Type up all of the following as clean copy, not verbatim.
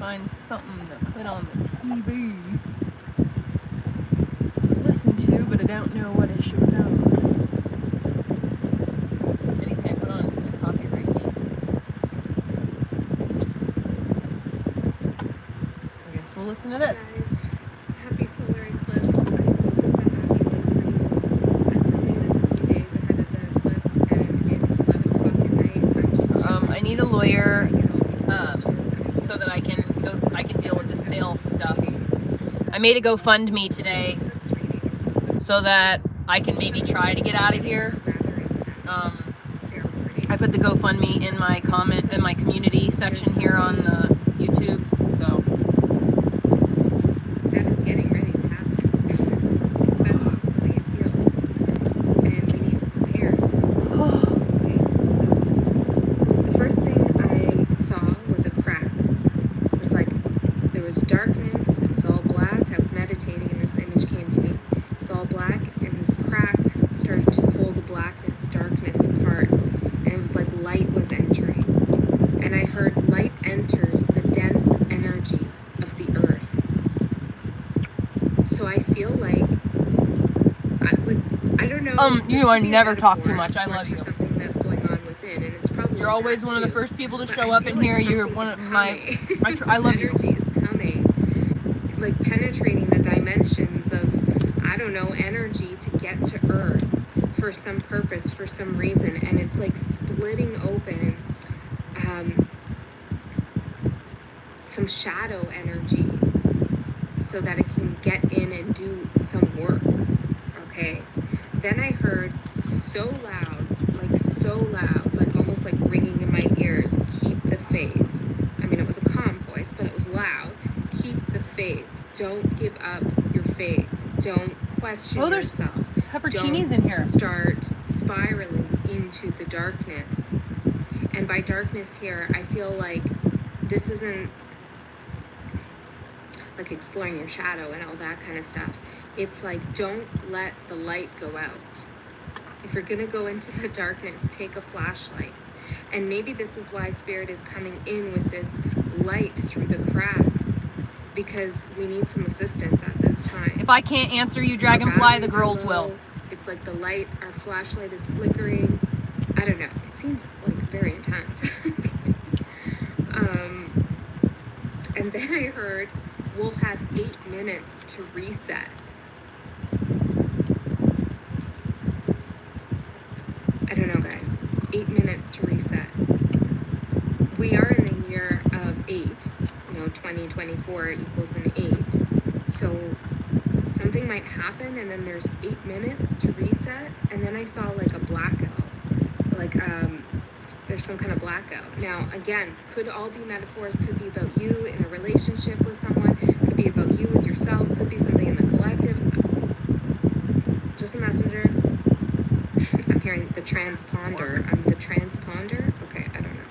find something to put on the TV. Listen to, but I don't know what I should put on. Anything I put on is going to copyright me. I guess we'll listen to this. Guys, happy solar eclipse. I hope it's a happy one for you. I'm filming this a few days ahead of the eclipse, and it's 11 o'clock at night. I'm just I need a lawyer so so that I can deal with this sale stuff. I made a GoFundMe today so that I can maybe try to get out of here. I put the GoFundMe in my community section here on the YouTubes. So that is getting ready to happen. That's just the way it feels, and we need to prepare. So the first thing I saw was a crack. It was like there was darkness. It was all black. I was meditating, and this image came to me. It was all black, and this crack started to pull the darkness apart, and it was like light was entering. And I heard light enters the dense energy of the earth. So I feel like I don't know. You are never talk too much. I love you. For something that's going on within, and it's probably you're always one of the first people to show up in here. You're one of my. I love you. Energy is coming, like penetrating the dimensions of, I don't know, energy to get to Earth for some purpose, for some reason, and it's like splitting open some shadow energy so that it can get in and do some work. Okay. Then I heard so loud, like almost like ringing in my ears, keep the faith. I mean, it was a calm voice, but it was loud. Keep the faith. Don't give up your faith. Don't question yourself. Pepperoncinis in here. Start spiraling into the darkness. And by darkness here, I feel like this isn't like exploring your shadow and all that kind of stuff. It's like, don't let the light go out. If you're going to go into the darkness, take a flashlight. And maybe this is why Spirit is coming in with this light through the cracks, because we need some assistance at this time. If I can't answer you, Dragonfly, the girls will. It's like the light, our flashlight is flickering. I don't know. It seems like very intense. And then I heard we'll have 8 minutes to reset. I don't know, guys. 8 minutes to reset. We are in the year of 8. 2024 equals an 8. So something might happen, and then there's 8 minutes to reset. And then I saw like a blackout. Like there's some kind of blackout. Now, again, could all be metaphors. Could be about you in a relationship with someone. Could be about you with yourself. Could be something in the collective. Just a messenger. I'm hearing the transponder. I'm the transponder. Okay, I don't know.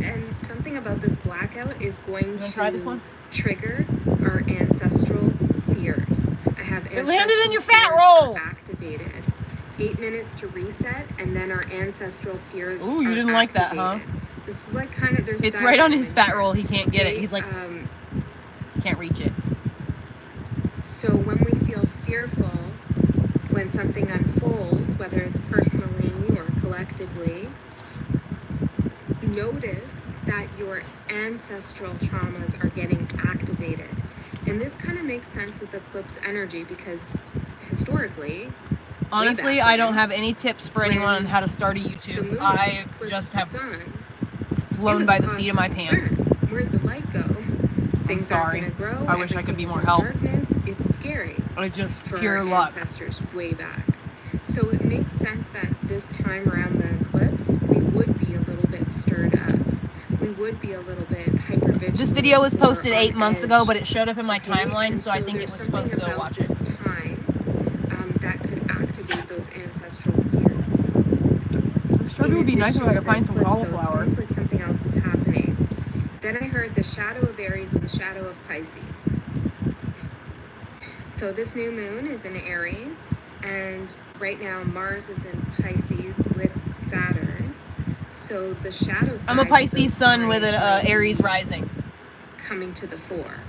And something about this blackout is going to trigger our ancestral fears. I have ancestral it landed in your fat roll. Activated. 8 minutes to reset, and then our ancestral fears. Ooh, you didn't like that, huh? This is like kind of there's. It's right on his fat roll. He can't get it. He's like, can't reach it. So when we feel fearful, when something unfolds, whether it's personally or collectively, notice that your ancestral traumas are getting activated. And this kind of makes sense with eclipse energy, because historically, honestly, I don't have any tips for anyone on how to start a YouTube. I just have flown by the seat of my pants. Where'd the light go? Things are going to grow. I wish I could be more help. Darkness, it's scary. I just for pure our luck. Ancestors way back. So it makes sense that this time around the eclipse, we would be a little bit stirred up. We would be a little bit hypervigilant. This video was posted 8 months ago, but it showed up in my timeline, so I think it was supposed to watch it. This time that could activate those ancestral fears. It would be nice if I could find some cauliflower. So it's almost like something else is happening. Then I heard the shadow of Aries and the shadow of Pisces. So this new moon is in Aries, and right now Mars is in Pisces with Saturn. So the shadow side, I'm a Pisces sun with an Aries rising. coming to the fore.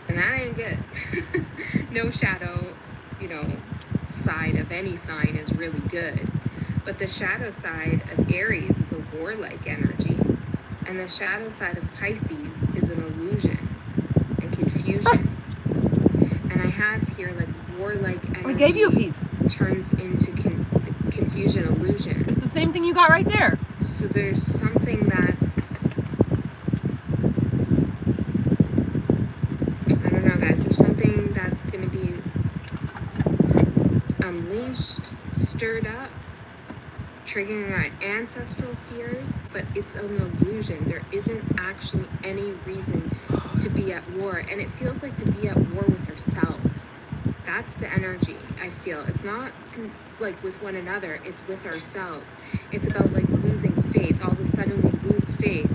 And that ain't good. No shadow, side of any sign is really good. But the shadow side of Aries is a warlike energy. And the shadow side of Pisces is an illusion and confusion. And I have here like warlike energy. I gave you a piece. Turns into confusion, illusion. It's the same thing you got right there. So there's something that's, I don't know, guys. There's something that's going to be unleashed, stirred up, triggering our ancestral fears, but it's an illusion. There isn't actually any reason to be at war, and it feels like to be at war with ourselves. That's the energy I feel. It's not like with one another, it's with ourselves. It's about like losing faith. All of a sudden we lose faith.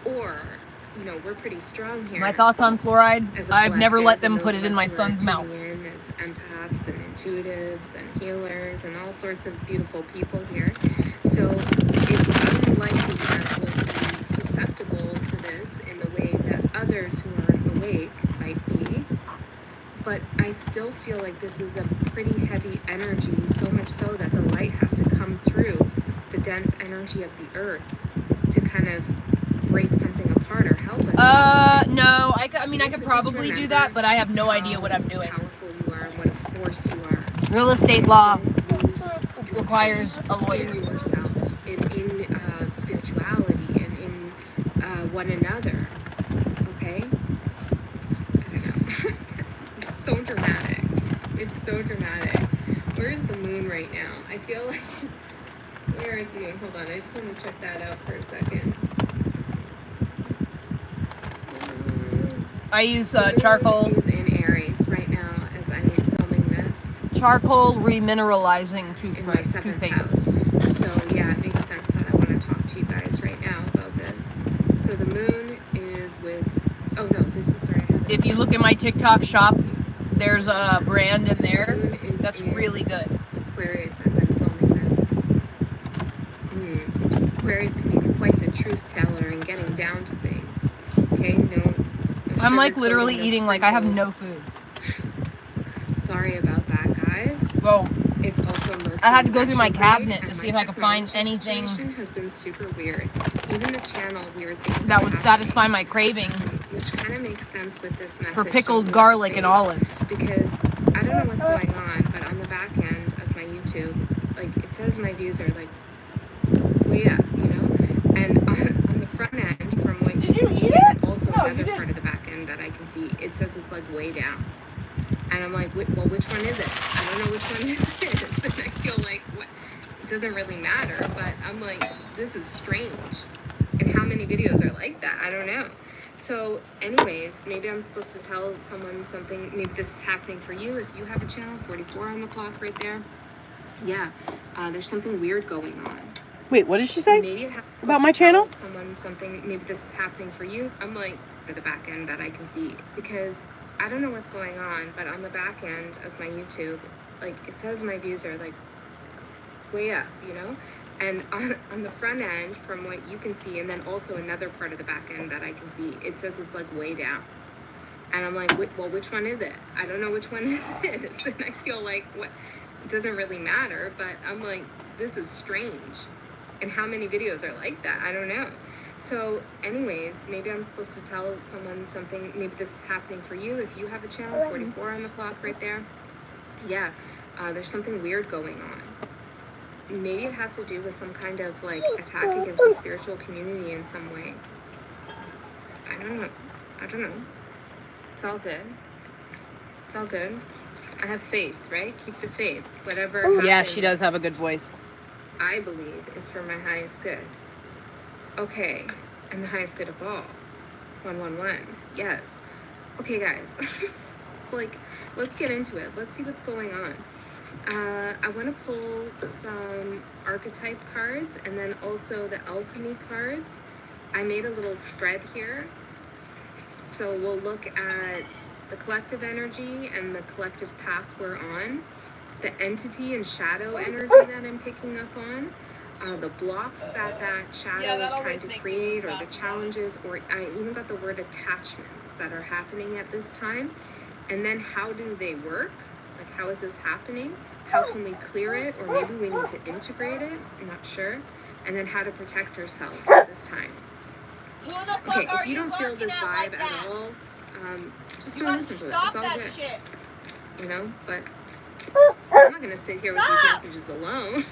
Or, we're pretty strong here. My thoughts on fluoride, I've never let them and put those it of in us my who are son's mouth. tuning in as empaths and intuitives and healers and all sorts of beautiful people here. So it's unlikely that we'll be susceptible to this in the way that others who aren't awake might be. But I still feel like this is a pretty heavy energy, so much so that the light has to come through the dense energy of the earth to kind of break something apart or help us. No, I could probably do that, but I have no idea what I'm doing. How powerful you are and what a force you are. Real estate law Don't lose requires a lawyer. in yourself, in spirituality, and in one another. Okay? I don't know. It's so dramatic. It's so dramatic. Where is the moon right now? I feel like... Where is the moon? Hold on, I just want to check that out for a second. I use charcoal. Is in Aries right now as I'm filming this. Charcoal remineralizing In my 7th house. So yeah, it makes sense that I want to talk to you guys right now about this. So the moon is with, oh no, this is, sorry. If you look at my TikTok shop, there's a brand in there that's really good. Aquarius as I'm filming this. Aquarius can be quite the truth teller and getting down to things. Okay, no I'm like literally no eating like I have no food. Sorry about that, guys. Well, it's also Mercury. I had to go through my cabinet to and see if I could find anything has been super weird. Even the channel, weird things that would satisfy my craving which kind of makes sense with this message. for pickled garlic and olives. Because I don't know what's going on, but on the back end of my YouTube, like it says my views are like way up, and on the front end from what you can see, and also another part of the back end that I can see, it says it's like way down. And I'm like, well, which one is it? I don't know which one it is. And I feel like, what? It doesn't really matter, but I'm like, this is strange. And how many videos are like that? I don't know. So anyways, maybe I'm supposed to tell someone something. Maybe this is happening for you. If you have a channel, 44 on the clock right there. Yeah, there's something weird going on. Wait, what did she say? Maybe it about my channel? Someone something. Maybe this is happening for you. I'm like, for the back end that I can see, because I don't know what's going on, but on the back end of my YouTube, like it says my views are like way up, and on the front end from what you can see, and then also another part of the back end that I can see, it says it's like way down. And I'm like, well, which one is it? I don't know which one it is. And I feel like, what? It doesn't really matter, but I'm like, this is strange. And how many videos are like that? I don't know. So anyways, maybe I'm supposed to tell someone something. Maybe this is happening for you. If you have a channel, 44 on the clock right there. Yeah, there's something weird going on. Maybe it has to do with some kind of like attack against the spiritual community in some way. I don't know. It's all good. It's all good. I have faith, right? Keep the faith. Whatever happens, yeah, she does have a good voice. I believe is for my highest good. Okay, and the highest good of all. 111. Yes. Okay, guys. It's like, let's get into it. Let's see what's going on. I want to pull some archetype cards and then also the alchemy cards. I made a little spread here. So we'll look at the collective energy and the collective path we're on, the entity and shadow energy that I'm picking up on, the blocks that shadow Yeah, is that trying always to makes me create, move or the fast. challenges, or I even got the word attachments that are happening at this time. And then how do they work? Like, how is this happening? How can we clear it? Or maybe we need to integrate it. I'm not sure. And then how to protect ourselves at this time. Who the fuck Okay, are if you don't feel this vibe like at all, just you don't gotta listen to it. stop It's all that good. shit. You know, but I'm not gonna sit here with these messages alone.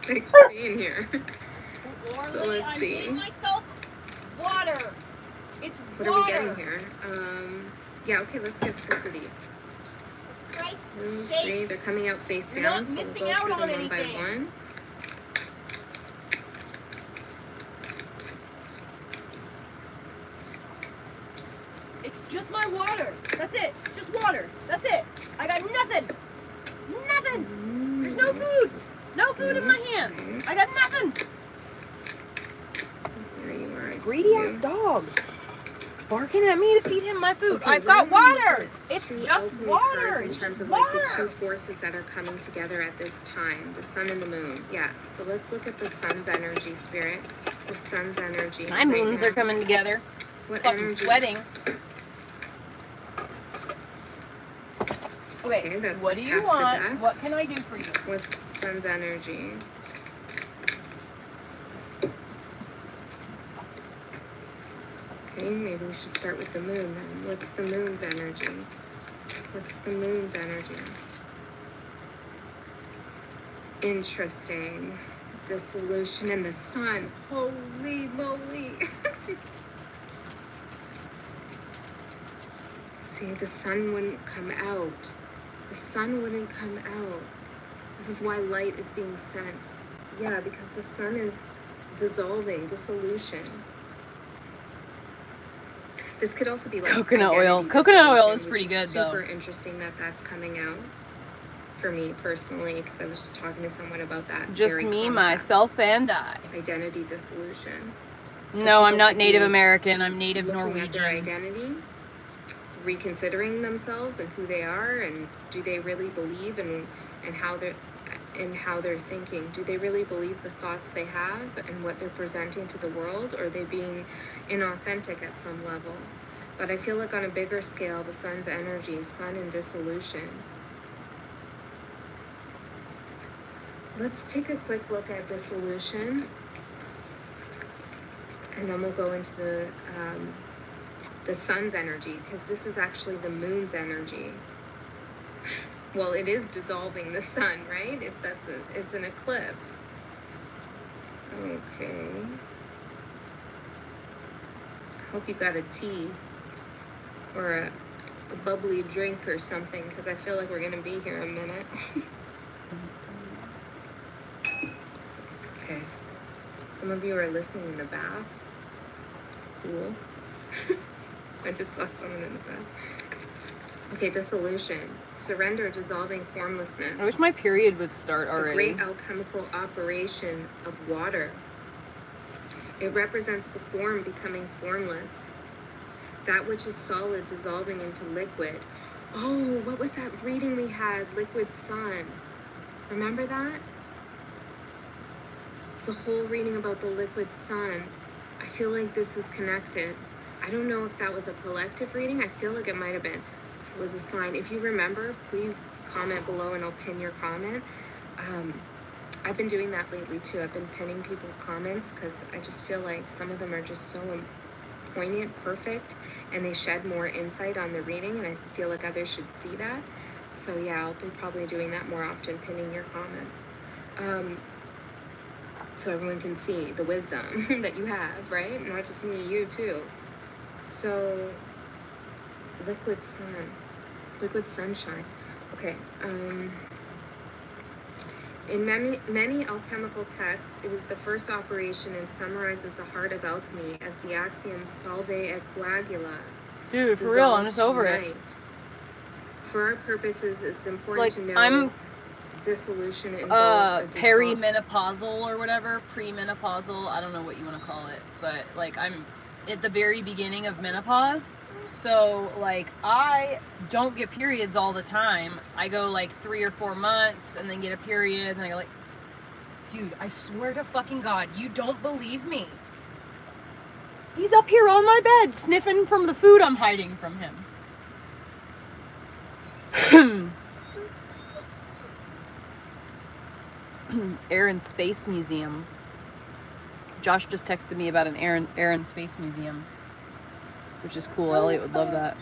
Thanks for being here. So let's see. I'm getting myself water. It's What are we getting here? Yeah, okay, let's get 6 of these. Christ 2, sake. 3, they're coming out face You're down, not so we'll missing go out through on them one by anything. one. It's just my water. That's it. It's just water. That's it. I got nothing. Nothing. There's no food. No food in my hands. I got nothing. There you are. I see Greedy you. ass dog. Barking at me to feed him my food. Okay, I've got we're gonna water. look at It's two just alchemy water. cards in It's terms just of like the water. two forces that are coming together at this time, the sun and the moon. Yeah, so let's look at the sun's energy, spirit. The sun's energy. My moons are coming together. What Fucking energy? sweating. Okay, that's what do like you half the want? deck. What can I do for you? What's the sun's energy? Okay, maybe we should start with the moon then. What's the moon's energy? What's the moon's energy? Interesting. Dissolution in the sun. Holy moly. See, the sun wouldn't come out. The sun wouldn't come out. This is why light is being sent. Yeah, because the sun is dissolving, dissolution. This could also be like Coconut oil. identity Coconut oil dissolution, is pretty which good, though. Super interesting that that's coming out for me personally, because I was just talking to someone about that. Just very me, concept. myself, and I. Identity dissolution. So No, I'm people not could Native be American. I'm Native looking at their Norwegian. identity, reconsidering themselves and who they are, and do they really believe and how they're thinking? Do they really believe the thoughts they have and what they're presenting to the world, or are they being inauthentic at some level? But I feel like on a bigger scale, the sun's energy, sun and dissolution. Let's take a quick look at dissolution, and then we'll go into the sun's energy, because this is actually the moon's energy. Well, it is dissolving the sun, right? It's an eclipse. Okay. I hope you got a tea or a bubbly drink or something, because I feel like we're gonna be here a minute. Okay. Some of you are listening in the bath. Cool. I just saw someone in the bath. Okay, dissolution. Surrender, dissolving formlessness. I wish my period would start The already. great alchemical operation of water. It represents the form becoming formless. That which is solid dissolving into liquid. Oh, what was that reading we had? Liquid sun. Remember that? It's a whole reading about the liquid sun. I feel like this is connected. I don't know if that was a collective reading. I feel like it might have been. It was a sign. If you remember, please comment below and I'll pin your comment. I've been doing that lately too. I've been pinning people's comments because I just feel like some of them are just so poignant, perfect, and they shed more insight on the reading, and I feel like others should see that. So yeah, I'll be probably doing that more often, pinning your comments. So everyone can see the wisdom that you have, right? Not just me, you too. So, liquid sun, liquid sunshine. Okay, in many alchemical texts, it is the first operation and summarizes the heart of alchemy as the axiom solve et coagula. Dude, for real, I'm just over it. Tonight. For our purposes, it's important to know I'm dissolution involves a perimenopausal or whatever, premenopausal. I don't know what you want to call it, but like I'm at the very beginning of menopause. So, like, I don't get periods all the time. I go, like, 3 or 4 months and then get a period. And I go, like, dude, I swear to fucking God, you don't believe me. He's up here on my bed sniffing from the food I'm hiding from him. Air and Space Museum. Josh just texted me about an Air and Space Museum, which is cool. Elliot would love that.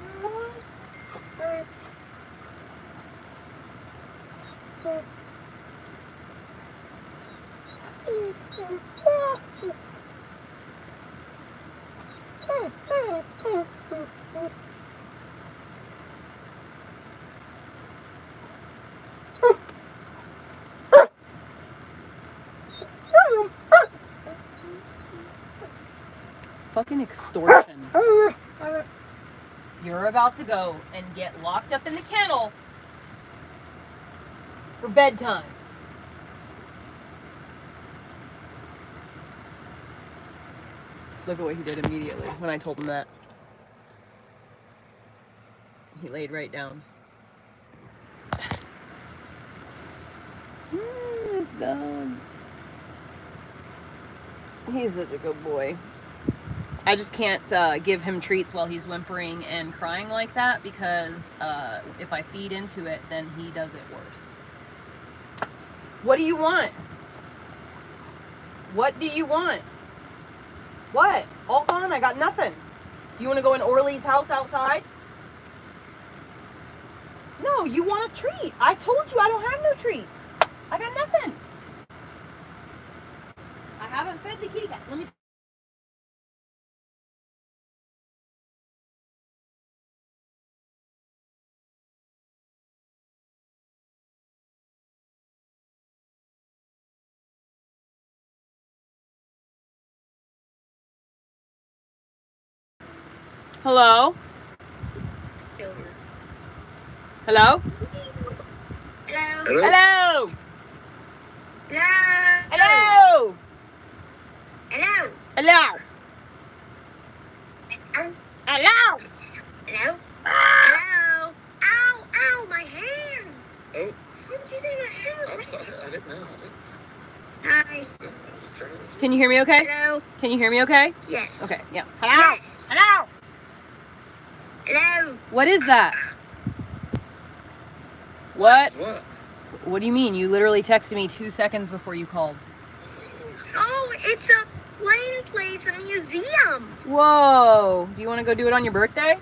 Fucking extortion. You're about to go and get locked up in the kennel for bedtime. Look at what he did immediately when I told him that. He laid right down. This dog. He's such a good boy. I just can't give him treats while he's whimpering and crying like that because if I feed into it, then he does it worse. What do you want? What do you want? What? All gone? I got nothing. Do you want to go in Orly's house outside? No, you want a treat. I told you I don't have no treats. I got nothing. I haven't fed the kitty cat. Let me... Hello? Hello? Hello? Hello? Hello? Hello? Hello? Hello? Hello? Hello? Hello? Hello? Ow! Ow! My hands! Oh, Why did you say my hands? I'm sorry. I didn't know. Nice. Can you hear me okay? Hello? Can you hear me okay? Yes. Okay, yeah. Hello? Yes. Hello? Hello? What is that? What? What? What do you mean? You literally texted me 2 seconds before you called. Oh, it's a playing place, a museum. Whoa. Do you want to go do it on your birthday?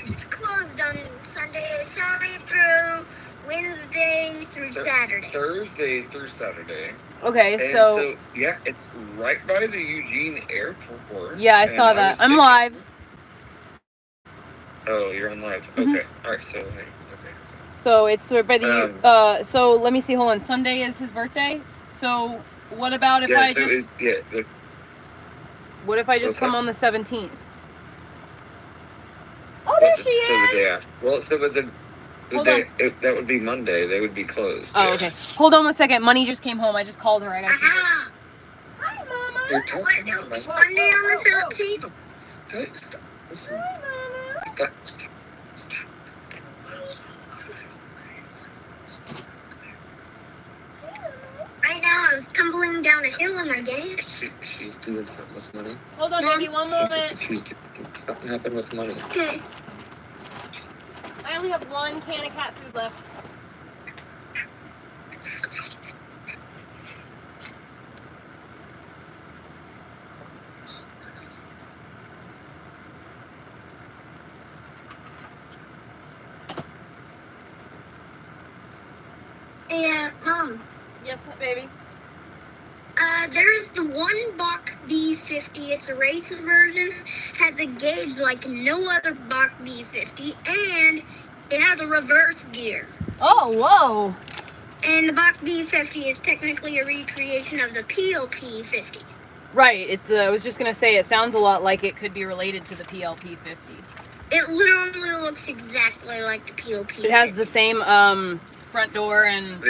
It's closed on Sunday. It's only through Wednesday through Saturday. Thursday through Saturday. Okay, And so yeah, it's right by the Eugene airport. yeah, I saw that. I'm live. Oh, you're on live. Mhm. Okay. All right. So, okay. So it's right by the so let me see. Hold on. Sunday is his birthday. So what about if I just what if I just come on the 17th? Oh, there she So the is. day after. Well, so but the day that would be Monday. They would be closed. Oh, okay. Hold on 1 second. Money just came home. I just called her. I got you. Hi, Mama. You're talking about Monday on the 17th. Stop. Hi, Mama. Stop. Right now, I was tumbling down a hill in my game. She's doing something with money. Hold on, baby. One moment. She's doing something happened with money. Okay. I only have 1 can of cat food left. Yeah, Mom. Yes, baby. There's the one Bach B50. It's a race version. Has a gauge like no other Bach B50, and it has a reverse gear. Oh, whoa. And the Bach B50 is technically a recreation of the PLP 50. Right. I was just gonna say it sounds a lot like it could be related to the PLP 50. It literally looks exactly like the PLP 50. It has the same front door and.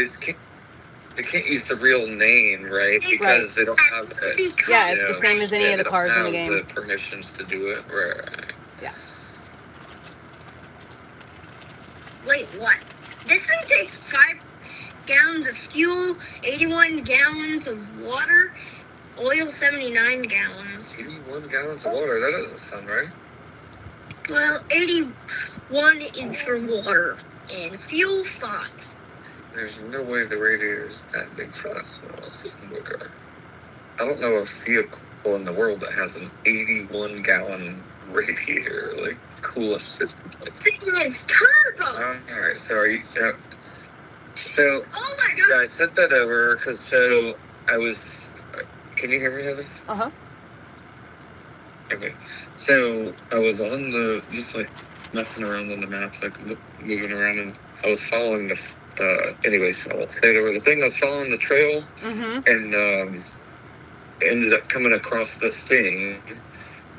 they can't use the real name, right? Because they don't have it. Yeah, it's the same as any of the cars in the game. They don't have the permissions to do it, right? Yeah. Wait, what? This thing takes 5 gallons of fuel, 81 gallons of water, oil 79 gallons. 81 gallons of water? That doesn't sound right. Well, 81 is for water, and fuel 5. There's no way the radiator is that big for that small car. I don't know a vehicle in the world that has an 81 gallon radiator, like coolant system. This thing is turbo! Alright, so are you... so, Oh my god! yeah, I sent that over, because I was... Can you hear me, Heather? Uh-huh. Okay. So, I was on just like, messing around on the maps, like, moving around, and I was following the... anyways, I won't say it over the thing. I was following the trail, and ended up coming across this thing.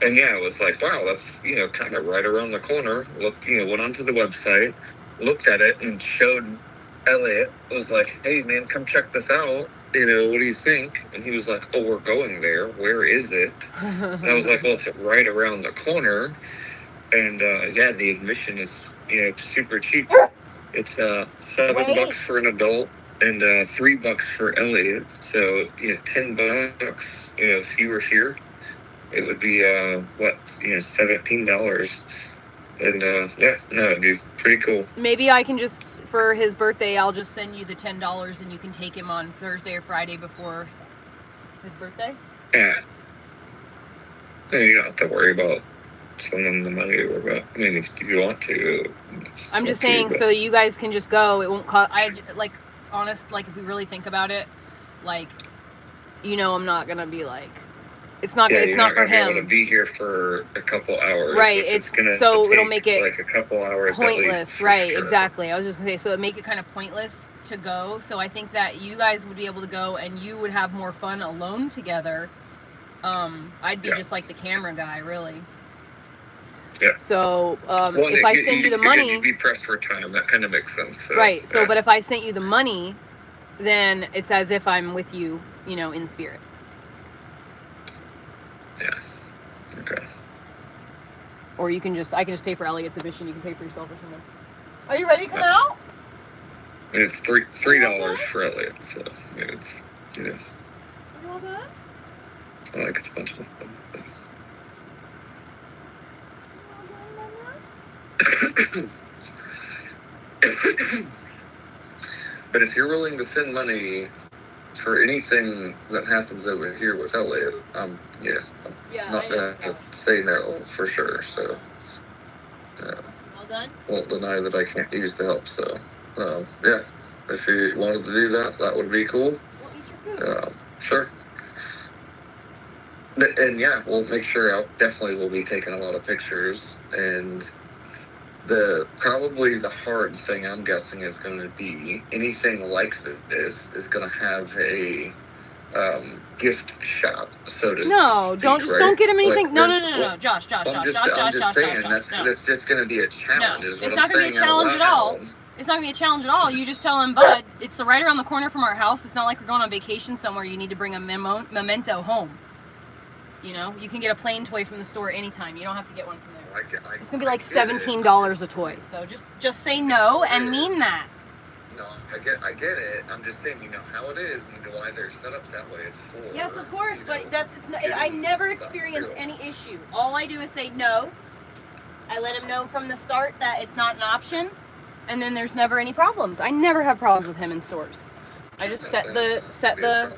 And yeah, it was like, wow, that's, kind of right around the corner. Went onto the website, looked at it, and showed Elliot. Was like, hey, man, come check this out. What do you think? And he was like, oh, we're going there. Where is it? And I was like, well, it's right around the corner. And yeah, the admission is, super cheap. It's $7 for an adult and $3 for Elliot. So, $10. If you were here, it would be $17. And yeah, no, it'd be pretty cool. Maybe I can just, for his birthday, I'll just send you the $10 and you can take him on Thursday or Friday before his birthday. Yeah. You don't have to worry about sending the money or about. I mean, if you want to. I'm just saying, so you guys can just go. It won't cost. If we really think about it, I'm not gonna be like. It's not. Yeah, it's not for him. Able to be here for a couple hours. Right. It's gonna. It'll make it like a couple hours. Pointless. At least, right. Sure. Exactly. I was just gonna say. So it make it kind of pointless to go. So I think that you guys would be able to go and you would have more fun alone together. I'd be just like the camera guy, really. Yeah. So if I send you the money, you'd be pressed for time. That kind of makes sense. So, right. So, but if I sent you the money, then it's as if I'm with you, in spirit. Yeah. Okay. Or I can just pay for Elliot's admission. You can pay for yourself or something. Are you ready to come out? It's $3 for Elliot. So it's You all done? it's not like it's a bunch of fun. But if you're willing to send money for anything that happens over here with Elliot, I'm not going to say no for sure. So, All done? won't deny that I can't use the help. So, yeah, if you wanted to do that, that would be cool. Sure. And yeah, we'll make sure. Definitely will be taking a lot of pictures, and probably the hard thing I'm guessing is going to be anything like this is going to have a gift shop, so to speak, don't get him anything. No, Josh. I'm just saying that's just going to be a challenge. No, it's not going to be a challenge at all. It's not going to be a challenge at all. You just tell him, bud, it's right around the corner from our house. It's not like we're going on vacation somewhere. You need to bring a memento home. You can get a plane toy from the store anytime. You don't have to get one from there. It's gonna be like $17 a toy. So just say no and mean that. No, I get it. I'm just saying, how it is and why they're set up that way. It's for. Yes, of course, but I never experience any issue. All I do is say no. I let him know from the start that it's not an option, and then there's never any problems. I never have problems with him in stores. I just set the.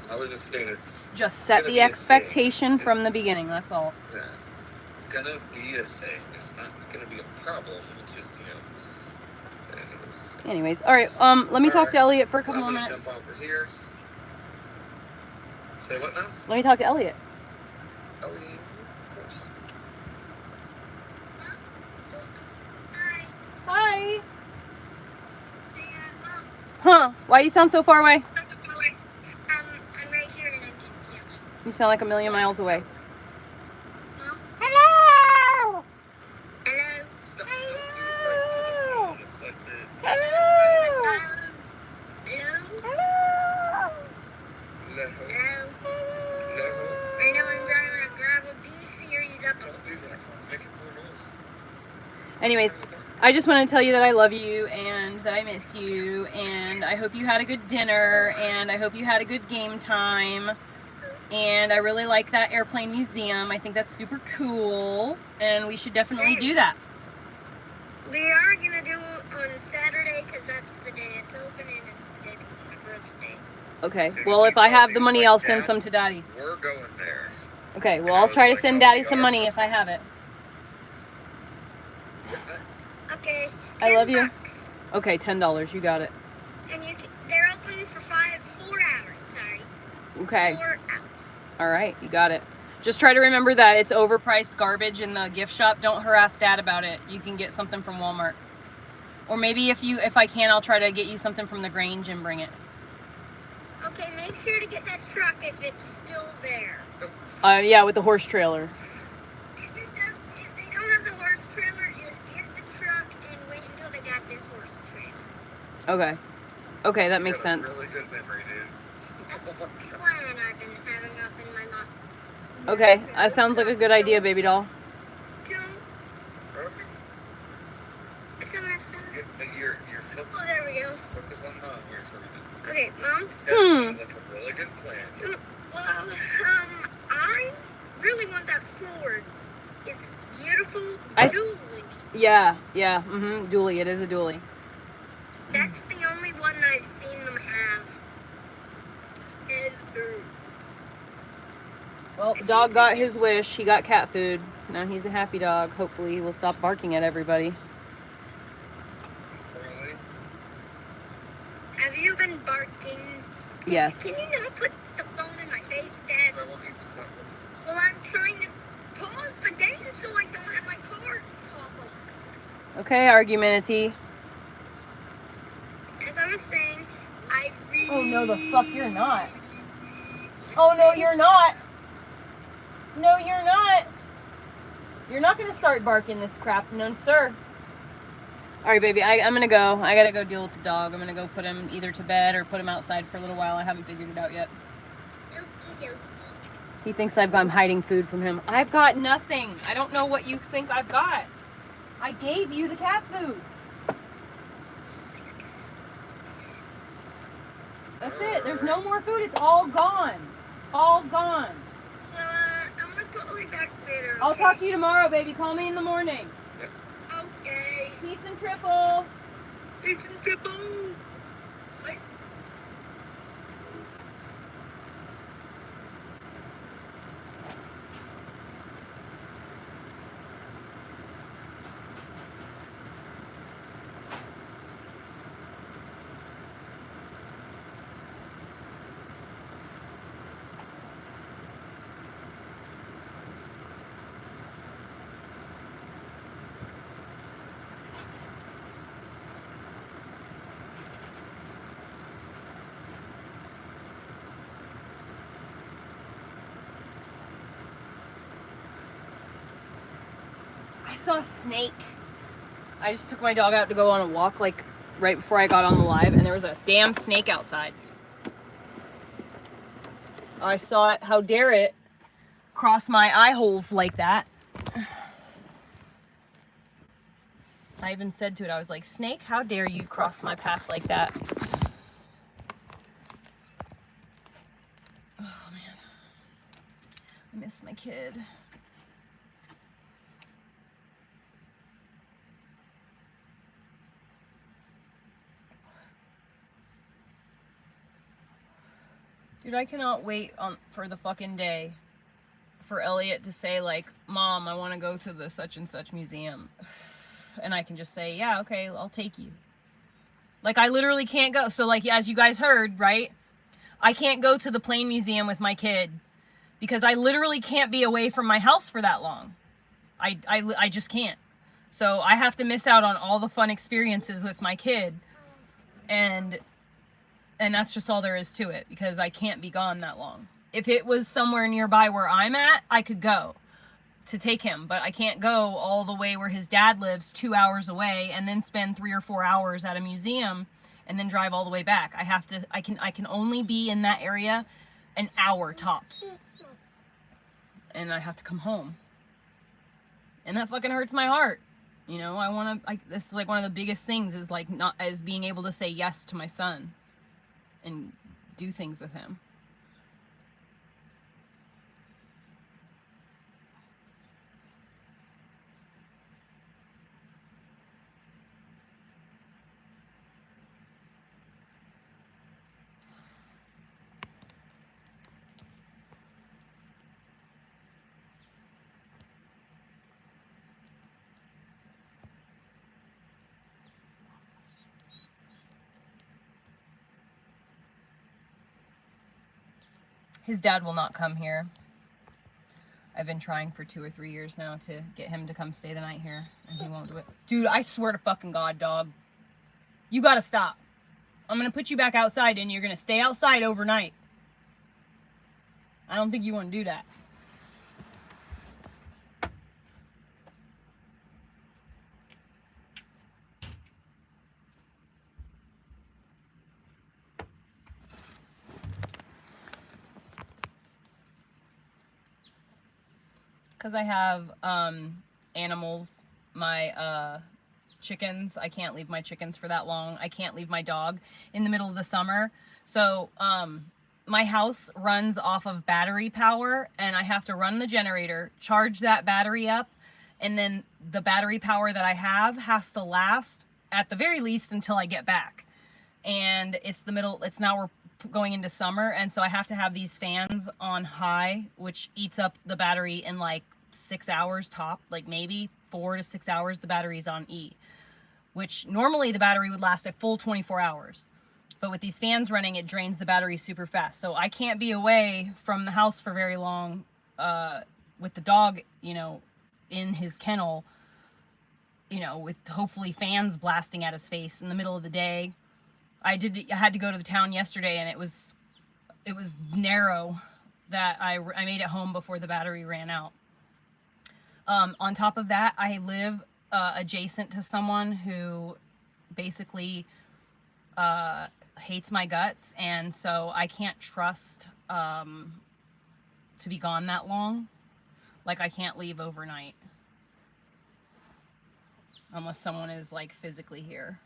I was just saying it's. Just set the expectation from the beginning. That's all. Yeah, it's gonna be a thing. It's not gonna be a problem. It's just Anyways, all right. Let me talk to Elliot for a couple more minutes. Jump over here. Say what now? Let me talk to Elliot. Elliot, of course. Hi. Huh? Why you sound so far away? I'm right here and I'm just yelling. You sound like a million miles away. Mom? Hello! Hello? Hello! Hello? Hello! Hello? Hello! Anyways, I just want to tell you that I love you and that I miss you, and I hope you had a good dinner, and I hope you had a good game time. And I really like that airplane museum. I think that's super cool, and we should definitely do that. We are going to do it on Saturday because that's the day it's open and it's the day before my birthday. Okay, well, if I have the money, I'll send some to Daddy. We're going there. Okay, well, I'll try to send Daddy some money if I have it. Okay. I love you. $10. Okay, $10. You got it. And they're open for 4 hours, sorry. Okay. 4 hours. All right, you got it. Just try to remember that it's overpriced garbage in the gift shop. Don't harass Dad about it. You can get something from Walmart. Or maybe if I can, I'll try to get you something from the Grange and bring it. Okay, make sure to get that truck if it's still there. Yeah, with the horse trailer. If they don't have the horse trailer, just get the truck and wait until they got their horse trailer. Okay. Okay, that makes sense. Really good memory, dude. That's the plan I've been having up in my mind. Okay, that sounds like a good idea, baby doll. You're Oh, there we go. focus on Mom here for a minute. Okay, Mom. That sounds like a really good plan. Well, I really want that Ford. It's beautiful. Dually. Yeah, dually. It is a dually. That's the only one I've seen them have. Well, the dog got his wish. He got cat food. Now he's a happy dog. Hopefully he will stop barking at everybody. Really? Have you been barking? Yes. Can you not put the phone in my face, Dad? I want you to stop with Well, I'm trying to pause the game so I don't have my car topple. Okay, argumentity. As I was saying, I really... Oh, no, the fuck you're not. Oh, no, you're not. No, you're not. You're not going to start barking this crap. No, sir. All right, baby, I'm going to go. I got to go deal with the dog. I'm going to go put him either to bed or put him outside for a little while. I haven't figured it out yet. Okey-dokey. He thinks I'm hiding food from him. I've got nothing. I don't know what you think I've got. I gave you the cat food. That's it. There's no more food. It's all gone. All gone. I'm gonna totally back later. I'll Okay? talk to you tomorrow, baby. Call me in the morning. Okay. Peace and triple. It's in triple. Wait. I saw a snake. I just took my dog out to go on a walk, like, right before I got on the live, and there was a damn snake outside. I saw it. How dare it cross my eye holes like that? I even said to it, I was like, snake, how dare you cross my path like that? Oh, man. I miss my kid. Dude, I cannot wait for the fucking day for Elliot to say, like, Mom, I want to go to the such and such museum. And I can just say, yeah, okay, I'll take you. Like, I literally can't go. So, like, as you guys heard, right? I can't go to the plane museum with my kid because I literally can't be away from my house for that long. I just can't. So I have to miss out on all the fun experiences with my kid. And that's just all there is to it because I can't be gone that long. If it was somewhere nearby where I'm at, I could go to take him, but I can't go all the way where his dad lives 2 hours away and then spend 3 or 4 hours at a museum and then drive all the way back. I can only be in that area an hour tops. And I have to come home. And that fucking hurts my heart. You know, I want to, this is like one of the biggest things is like not as being able to say yes to my son and do things with him. His dad will not come here. I've been trying for 2 or 3 years now to get him to come stay the night here, and he won't do it. Dude, I swear to fucking God, dog. You gotta stop. I'm gonna put you back outside and you're gonna stay outside overnight. I don't think you want to do that. Because I have animals, my chickens. I can't leave my chickens for that long. I can't leave my dog in the middle of the summer. So my house runs off of battery power, and I have to run the generator, charge that battery up, and then the battery power that I have has to last at the very least until I get back. And it's now we're going into summer, and so I have to have these fans on high, which eats up the battery in like 6 hours top, like maybe 4 to 6 hours. The battery's on E, which normally the battery would last a full 24 hours. But with these fans running, it drains the battery super fast. So I can't be away from the house for very long with the dog, you know, in his kennel, you know, with hopefully fans blasting at his face in the middle of the day. I had to go to the town yesterday, and it was narrow that I made it home before the battery ran out. On top of that, I live adjacent to someone who basically hates my guts, and so I can't trust to be gone that long. Like, I can't leave overnight unless someone is like physically here.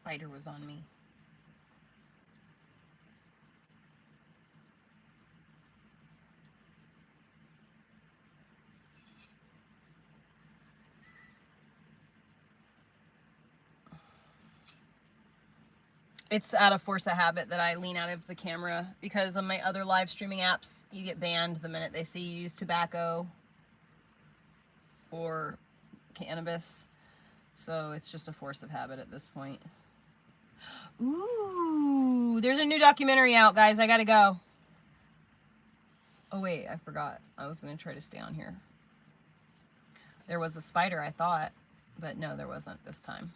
Spider was on me. It's out of force of habit that I lean out of the camera, because on my other live streaming apps, you get banned the minute they see you use tobacco or cannabis. So it's just a force of habit at this point. Ooh, there's a new documentary out, guys. I gotta go. Oh wait, I forgot. I was gonna try to stay on here. There was a spider, I thought, but no, there wasn't this time.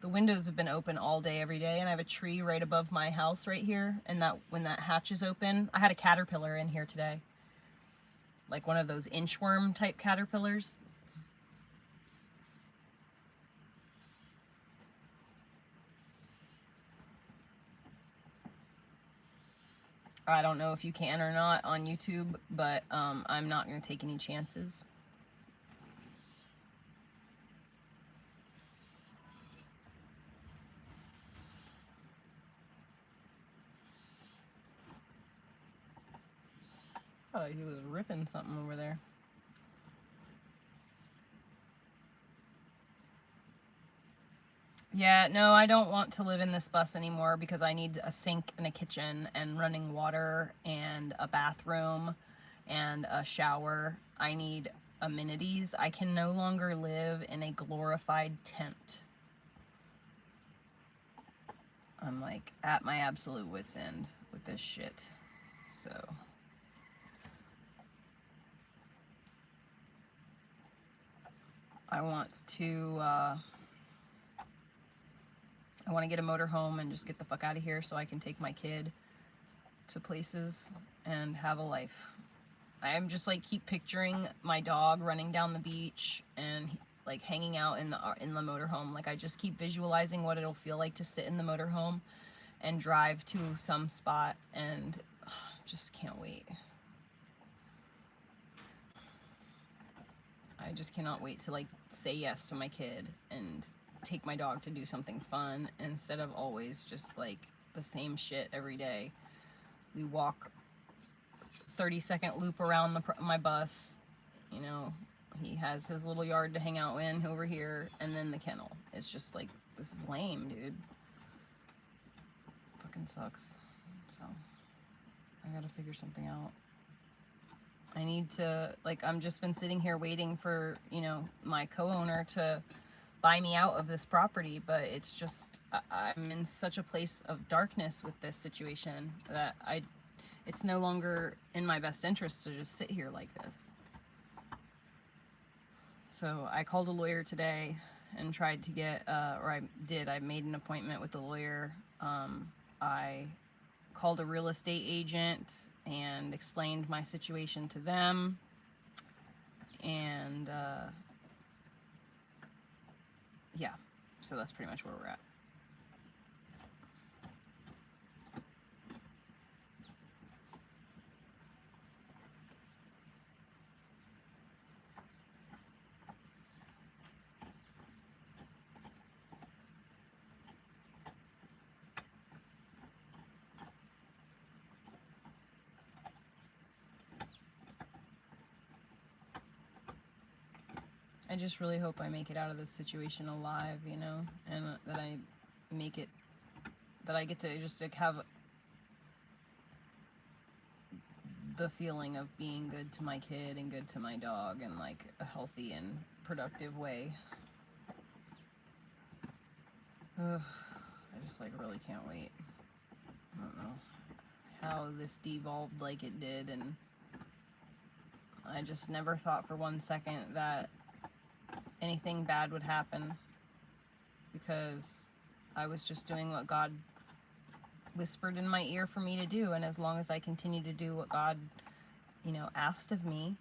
The windows have been open all day, every day, and I have a tree right above my house right here, and that when that hatch is open, I had a caterpillar in here today. Like one of those inchworm type caterpillars. I don't know if you can or not on YouTube, but I'm not going to take any chances. thought he was ripping something over there. Yeah, no, I don't want to live in this bus anymore because I need a sink and a kitchen and running water and a bathroom and a shower. I need amenities. I can no longer live in a glorified tent. I'm like at my absolute wit's end with this shit. So I want to get a motorhome and just get the fuck out of here so I can take my kid to places and have a life. I'm just like keep picturing my dog running down the beach and like hanging out in the motorhome. Like I just keep visualizing what it'll feel like to sit in the motorhome and drive to some spot, and just can't wait. I just cannot wait to like say yes to my kid and take my dog to do something fun instead of always just like the same shit every day. We walk 30-second loop around my bus, you know, he has his little yard to hang out in over here, and then the kennel. It's just like, this is lame, dude. Fucking sucks. So I gotta figure something out. I need to, like, I'm just been sitting here waiting for, you know, my co-owner to buy me out of this property, but it's just, I'm in such a place of darkness with this situation that it's no longer in my best interest to just sit here like this. So I called a lawyer today and tried to get, I made an appointment with the lawyer. I called a real estate agent and explained my situation to them. And, yeah, so that's pretty much where we're at. I just really hope I make it out of this situation alive, you know, and that I make it, that I get to just like have the feeling of being good to my kid and good to my dog in like a healthy and productive way. Ugh, I just like really can't wait. I don't know how this devolved like it did, and I just never thought for one second that anything bad would happen, because I was just doing what God whispered in my ear for me to do, and as long as I continue to do what God, you know, asked of me,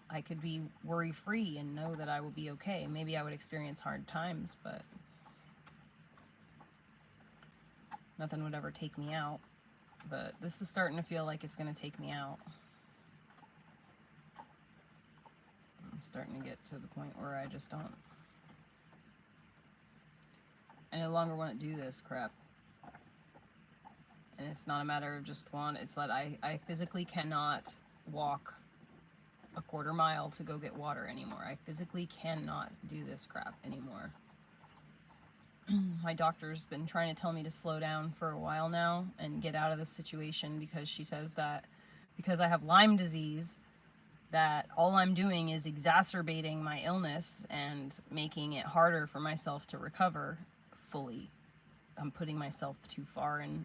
I could be worry-free and know that I will be okay. Maybe I would experience hard times, but nothing would ever take me out. But this is starting to feel like it's going to take me out. I'm starting to get to the point where I just don't, I no longer want to do this crap. And it's not a matter of just want, it's that I physically cannot walk a quarter mile to go get water anymore. I physically cannot do this crap anymore. My doctor's been trying to tell me to slow down for a while now and get out of this situation, because she says that because I have Lyme disease, that all I'm doing is exacerbating my illness and making it harder for myself to recover fully. I'm putting myself too far in,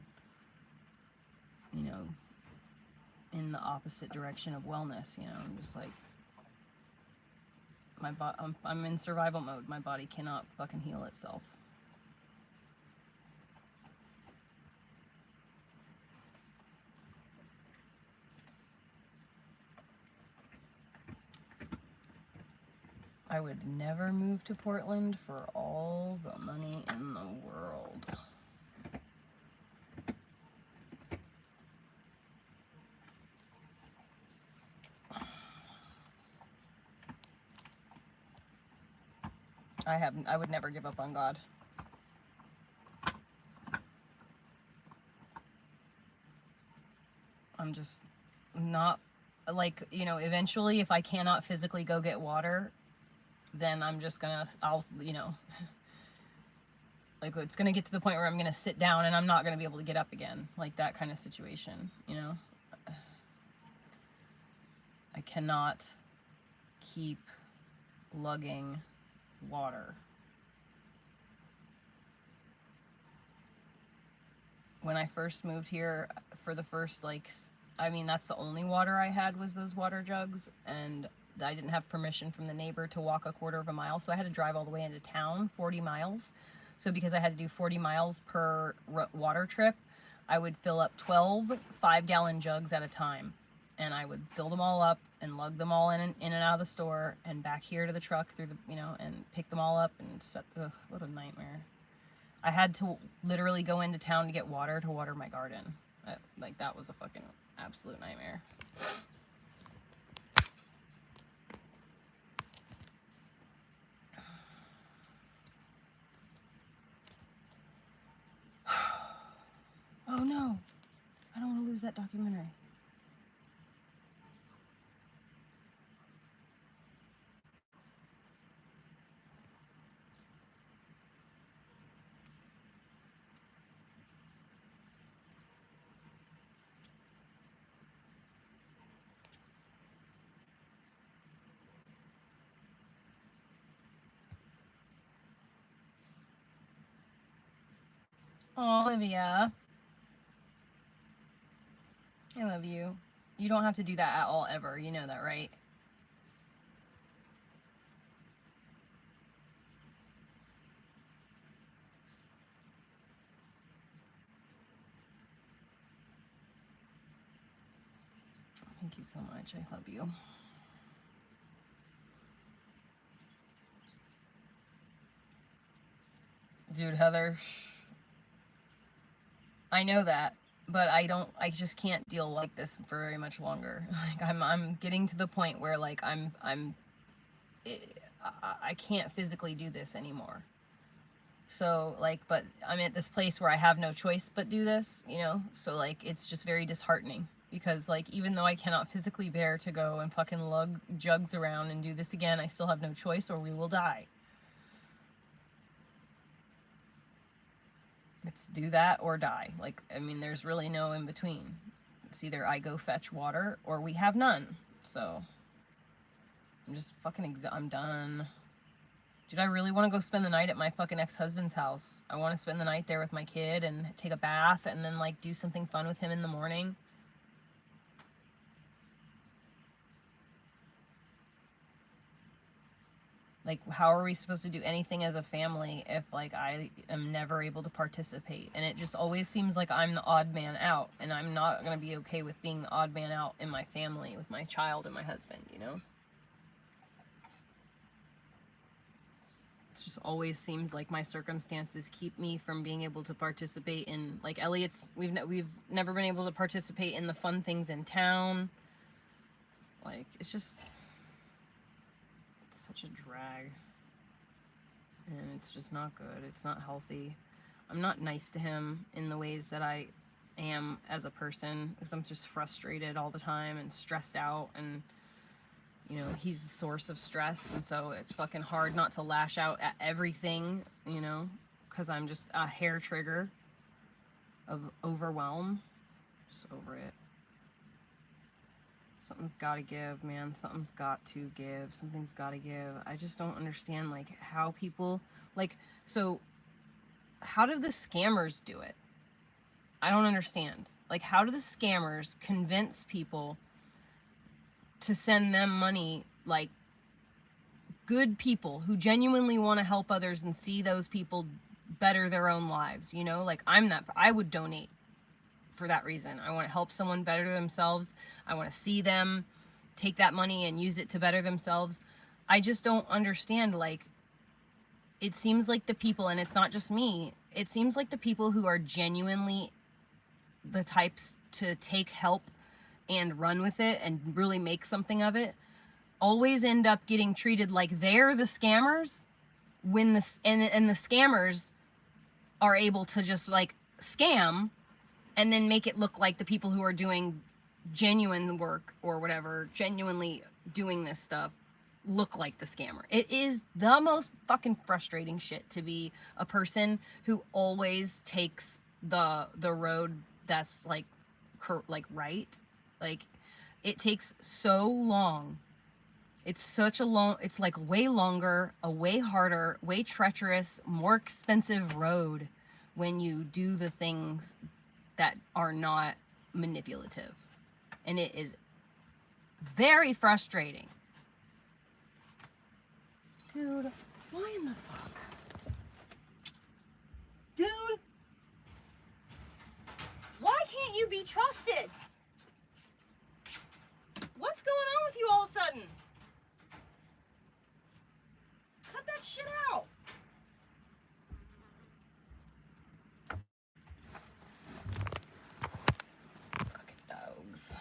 you know, in the opposite direction of wellness, you know. I'm just like, I'm in survival mode. My body cannot fucking heal itself. I would never move to Portland for all the money in the world. I would never give up on God. I'm just not like, you know, eventually if I cannot physically go get water, then I'm just gonna, I'll, you know, like it's gonna get to the point where I'm gonna sit down and I'm not gonna be able to get up again, like that kind of situation, you know. I cannot keep lugging water. When I first moved here, for the first, like, I mean, that's the only water I had was those water jugs, and I didn't have permission from the neighbor to walk a quarter of a mile, so I had to drive all the way into town, 40 miles. So because I had to do 40 miles per water trip, I would fill up 12 5-gallon jugs at a time, and I would fill them all up and lug them all in and out of the store and back here to the truck through the, you know, and pick them all up and set. Ugh, what a nightmare. I had to literally go into town to get water to water my garden. Like, that was a fucking absolute nightmare. Oh no, I don't want to lose that documentary. Oh, Olivia, I love you. You don't have to do that at all ever. You know that, right? Thank you so much. I love you. Dude, Heather, I know that, but I just can't deal like this for very much longer. Like, I'm getting to the point where, like, I can't physically do this anymore. So, like, but I'm at this place where I have no choice but do this, you know? So, like, it's just very disheartening because, like, even though I cannot physically bear to go and fucking lug jugs around and do this again, I still have no choice or we will die. It's do that or die. Like, I mean, there's really no in between. It's either I go fetch water or we have none. So, I'm just fucking I'm done. Dude, I really want to go spend the night at my fucking ex-husband's house. I want to spend the night there with my kid and take a bath and then, like, do something fun with him in the morning. Like, how are we supposed to do anything as a family if, like, I am never able to participate? And it just always seems like I'm the odd man out, and I'm not going to be okay with being the odd man out in my family with my child and my husband, you know? It just always seems like my circumstances keep me from being able to participate in, like, Elliot's, we've never been able to participate in the fun things in town. Like, it's just, it's such a drag. And it's just not good. It's not healthy. I'm not nice to him in the ways that I am as a person because I'm just frustrated all the time and stressed out, and you know, he's a source of stress, and so it's fucking hard not to lash out at everything, you know, because I'm just a hair trigger of overwhelm. Just over it. Something's got to give, man. Something's got to give. Something's got to give. I just don't understand, like, how people, like, so how do the scammers do it? I don't understand. Like, how do the scammers convince people to send them money, like, good people who genuinely want to help others and see those people better their own lives, you know? Like, I would donate for that reason. I want to help someone better themselves. I want to see them take that money and use it to better themselves. I just don't understand, like, it seems like the people, and it's not just me, it seems like the people who are genuinely the types to take help and run with it and really make something of it always end up getting treated like they're the scammers when and the scammers are able to just, like, scam and then make it look like the people who are doing genuine work or whatever, genuinely doing this stuff, look like the scammer. It is the most fucking frustrating shit to be a person who always takes the road that's like right. Like, it takes so long. It's such a long, it's like way longer, a way harder, way treacherous, more expensive road when you do the things that are not manipulative. And it is very frustrating. Dude, why in the fuck? Dude, why can't you be trusted? What's going on with you all of a sudden? Cut that shit out. Fucking dogs.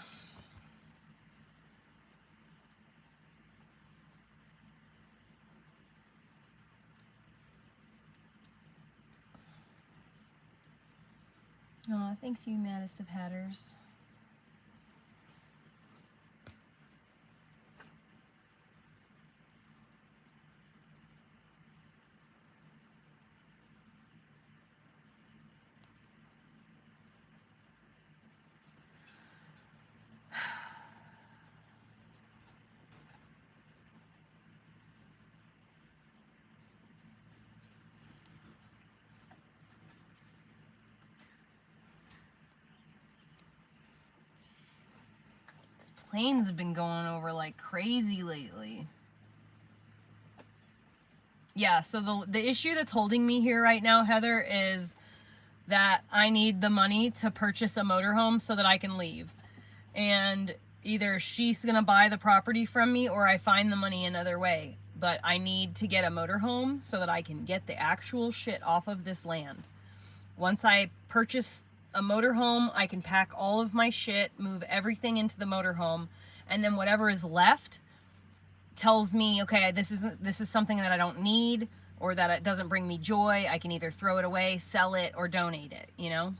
Aw, thanks you, maddest of hatters. Planes have been going over like crazy lately. Yeah, so the issue that's holding me here right now, Heather, is that I need the money to purchase a motorhome so that I can leave. And either she's gonna buy the property from me or I find the money another way. But I need to get a motorhome so that I can get the actual shit off of this land. Once I purchase a motorhome, I can pack all of my shit, move everything into the motorhome, and then whatever is left tells me, okay, this is something that I don't need or that it doesn't bring me joy. I can either throw it away, sell it, or donate it, you know?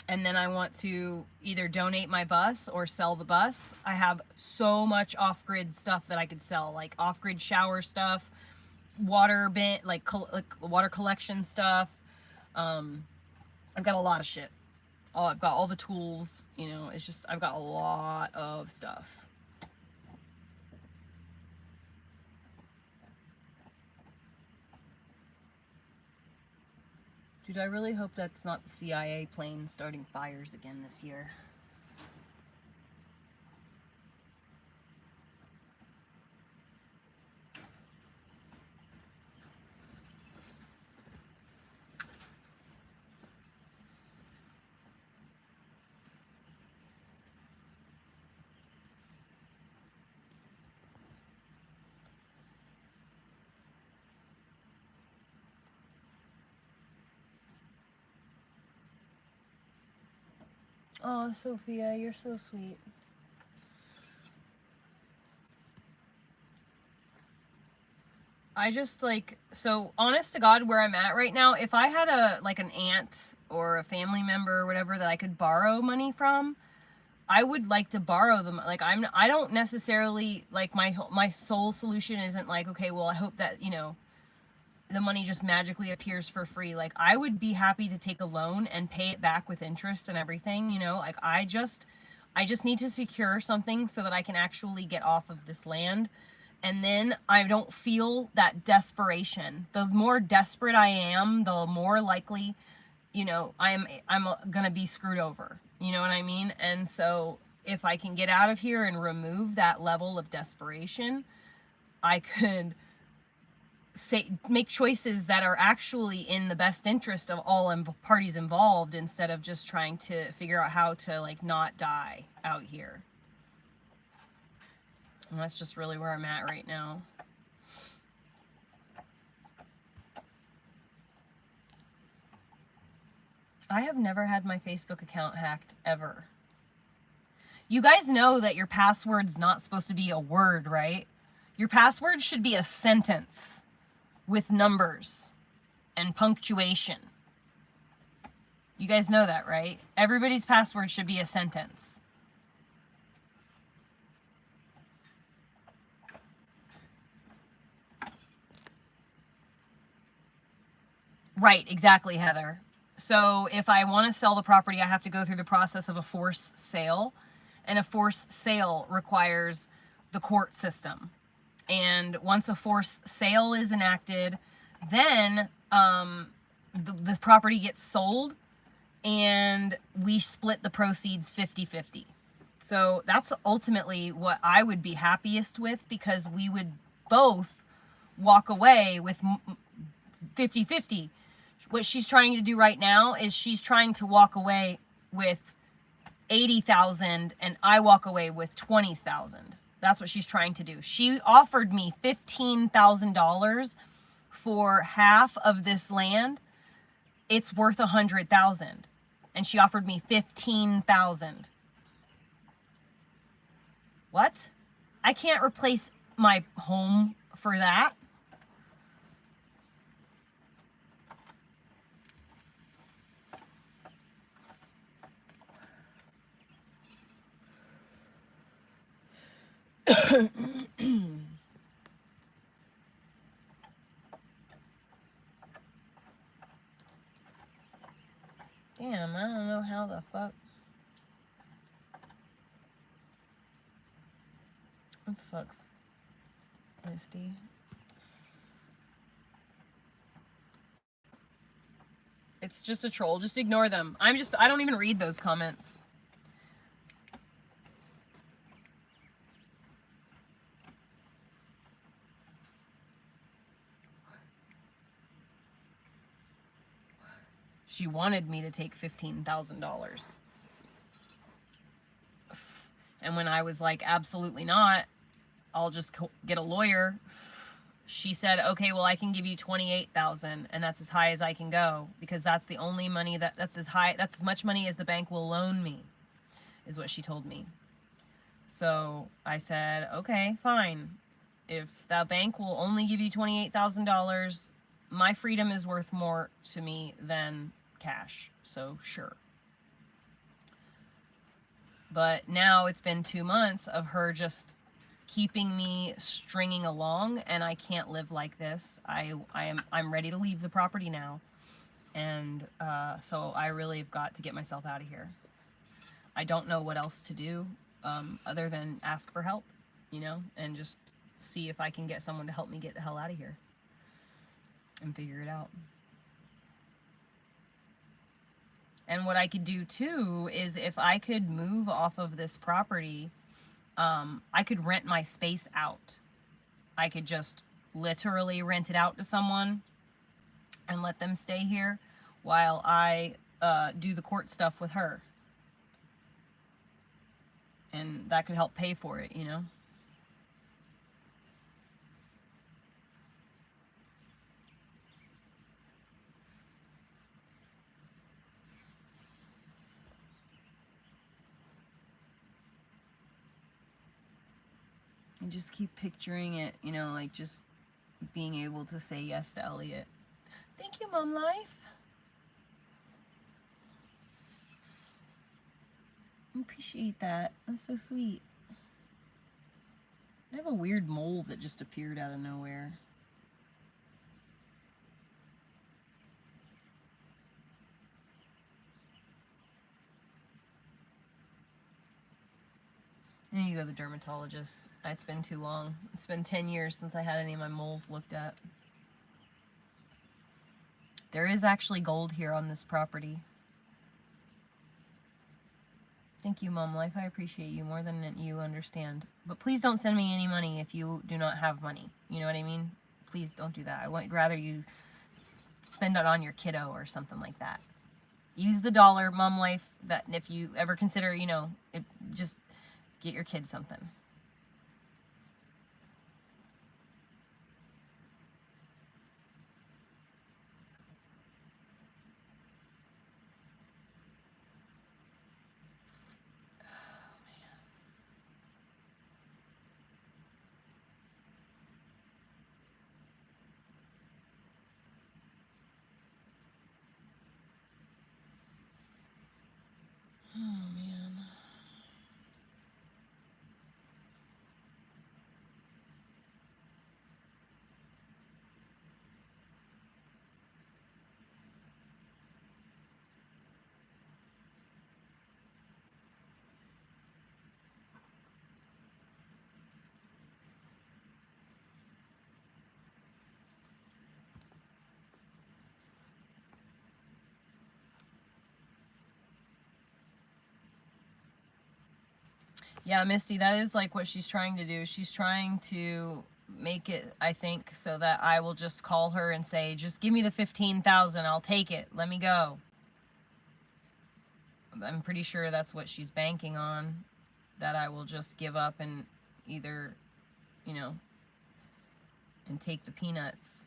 And then I want to either donate my bus or sell the bus. I have so much off-grid stuff that I could sell, like off-grid shower stuff, water bin, like water collection stuff. I've got a lot of shit. I've got all the tools, you know, it's just, I've got a lot of stuff. Dude, I really hope that's not the CIA plane starting fires again this year. Oh, Sophia, you're so sweet. I just like, so honest to God, where I'm at right now, if I had an aunt or a family member or whatever that I could borrow money from, I would like to borrow them. Like, I don't necessarily, like, my sole solution isn't like, okay, well, I hope that, you know, the money just magically appears for free. Like, I would be happy to take a loan and pay it back with interest and everything, you know? Like, I just need to secure something so that I can actually get off of this land. And then I don't feel that desperation. The more desperate I am, the more likely, you know, I'm gonna be screwed over. You know what I mean? And so if I can get out of here and remove that level of desperation, I could make choices that are actually in the best interest of all parties involved, instead of just trying to figure out how to, like, not die out here. And that's just really where I'm at right now. I have never had my Facebook account hacked, ever. You guys know that your password's not supposed to be a word, right? Your password should be a sentence with numbers and punctuation. You guys know that, right? Everybody's password should be a sentence. Right, exactly, Heather. So if I want to sell the property, I have to go through the process of a forced sale. And a forced sale requires the court system. And once a forced sale is enacted, then the property gets sold and we split the proceeds 50-50. So that's ultimately what I would be happiest with, because we would both walk away with 50-50. What she's trying to do right now is she's trying to walk away with 80,000 and I walk away with 20,000. That's what she's trying to do. She offered me $15,000 for half of this land. It's worth 100,000, and she offered me 15,000. What? I can't replace my home for that. Damn, I don't know how the fuck. That sucks, Misty. It's just a troll. Just ignore them. I don't even read those comments. She wanted me to take $15,000. And when I was like, absolutely not, I'll just get a lawyer. She said, okay, well, I can give you 28,000, and that's as high as I can go, because that's the only money that's as much money as the bank will loan me, is what she told me. So I said, okay, fine. If that bank will only give you $28,000, my freedom is worth more to me than cash. So sure. But now it's been 2 months of her just keeping me stringing along, and I can't live like this. I'm ready to leave the property now, and so I really have got to get myself out of here. I don't know what else to do other than ask for help, you know, and just see if I can get someone to help me get the hell out of here and figure it out. And what I could do too is, if I could move off of this property, I could rent my space out. I could just literally rent it out to someone and let them stay here while I do the court stuff with her. And that could help pay for it, you know? And just keep picturing it, you know, like just being able to say yes to Elliot. Thank you, Mom Life. I appreciate that. That's so sweet. I have a weird mole that just appeared out of nowhere. I need to go to the dermatologist. It's been too long. It's been 10 years since I had any of my moles looked at. There is actually gold here on this property. Thank you, Mom Life. I appreciate you more than you understand. But please don't send me any money if you do not have money. You know what I mean? Please don't do that. I would rather you spend it on your kiddo or something like that. Use the dollar, Mom Life, that if you ever consider, you know, just get your kid something. Yeah, Misty, that is like what she's trying to do. She's trying to make it, I think, so that I will just call her and say, just give me the 15,000. I'll take it. Let me go. I'm pretty sure that's what she's banking on, that I will just give up and either, you know, and take the peanuts.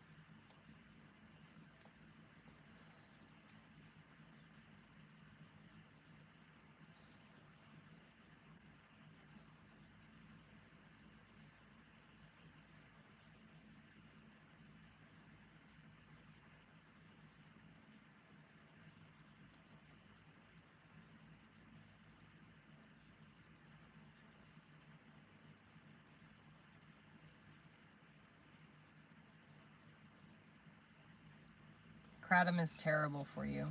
Kratom is terrible for you.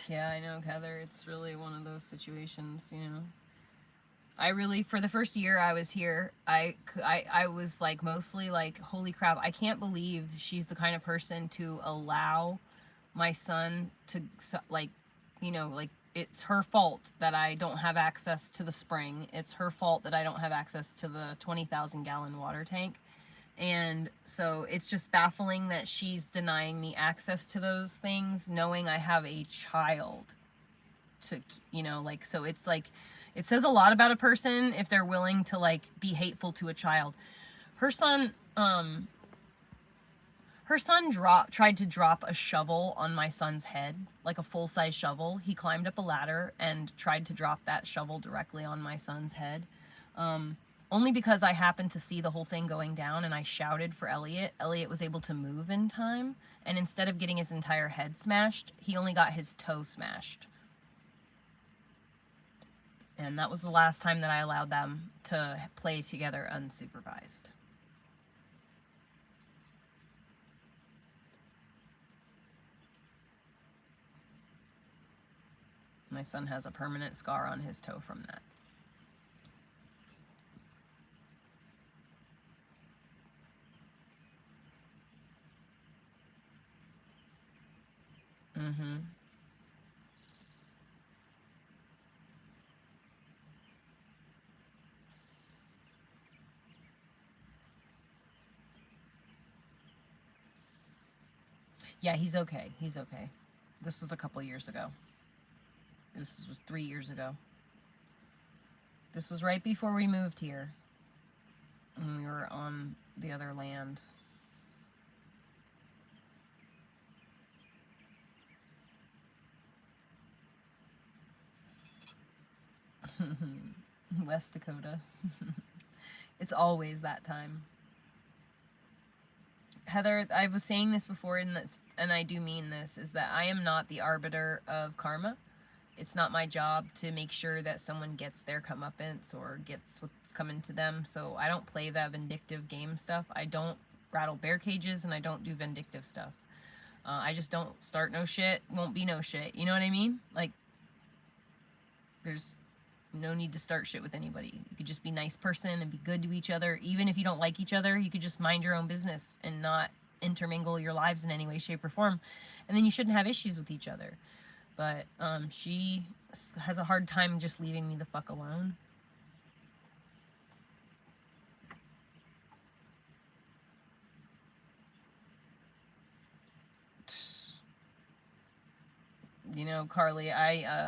Yeah, I know, Heather. It's really one of those situations, you know. I really, for the first year I was here, I was like mostly like, holy crap, I can't believe she's the kind of person to allow my son to, like, you know, like, it's her fault that I don't have access to the spring. It's her fault that I don't have access to the 20,000 gallon water tank. And so it's just baffling that she's denying me access to those things, knowing I have a child to, you know, like, so it's like, it says a lot about a person if they're willing to like be hateful to a child. Her son tried to drop a shovel on my son's head, like a full-size shovel. He climbed up a ladder and tried to drop that shovel directly on my son's head. Only because I happened to see the whole thing going down and I shouted for Elliot. Elliot was able to move in time, and instead of getting his entire head smashed, he only got his toe smashed. And that was the last time that I allowed them to play together unsupervised. My son has a permanent scar on his toe from that. Mm-hmm. Yeah, he's okay. He's okay. This was a couple years ago. This was 3 years ago. This was right before we moved here. And we were on the other land. West Dakota. It's always that time. Heather, I was saying this before, and I do mean this, is that I am not the arbiter of karma. It's not my job to make sure that someone gets their comeuppance or gets what's coming to them. So I don't play that vindictive game stuff. I don't rattle bear cages, and I don't do vindictive stuff. I just don't start no shit, won't be no shit. You know what I mean? Like, there's no need to start shit with anybody. You could just be a nice person and be good to each other. Even if you don't like each other, you could just mind your own business and not intermingle your lives in any way, shape, or form. And then you shouldn't have issues with each other. But she has a hard time just leaving me the fuck alone. You know, Carly,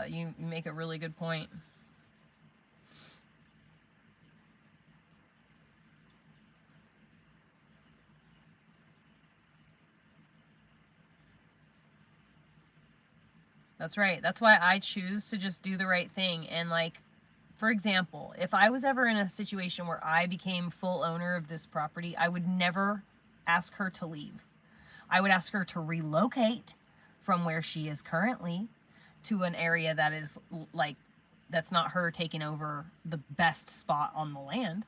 you make a really good point. That's right. That's why I choose to just do the right thing. And like, for example, if I was ever in a situation where I became full owner of this property, I would never ask her to leave. I would ask her to relocate from where she is currently to an area that is like, that's not her taking over the best spot on the land.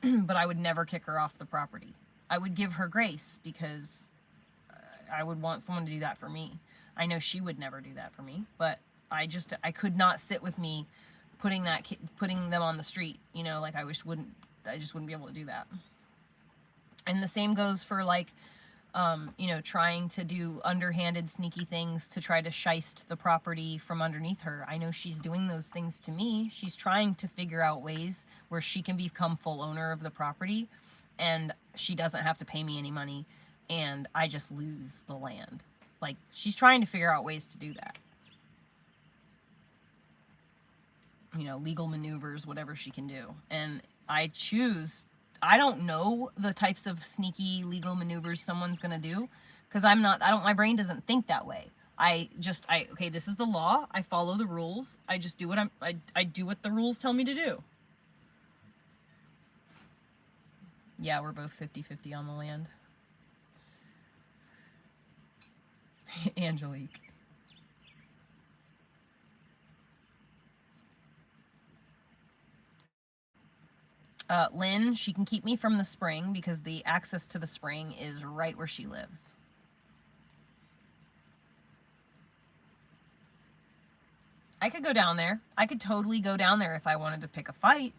But I would never kick her off the property. I would give her grace because I would want someone to do that for me. I know she would never do that for me, but I could not sit with me putting them on the street, you know, like I just wouldn't be able to do that. And the same goes for like, you know, trying to do underhanded, sneaky things to try to shyst the property from underneath her. I know she's doing those things to me. She's trying to figure out ways where she can become full owner of the property and she doesn't have to pay me any money and I just lose the land. Like, she's trying to figure out ways to do that. You know, legal maneuvers, whatever she can do. And I don't know the types of sneaky legal maneuvers someone's gonna do, because my brain doesn't think that way. Okay, this is the law, I follow the rules, I just do I do what the rules tell me to do. Yeah, we're both 50-50 on the land. Angelique. Lynn, she can keep me from the spring because the access to the spring is right where she lives. I could go down there. I could totally go down there if I wanted to pick a fight.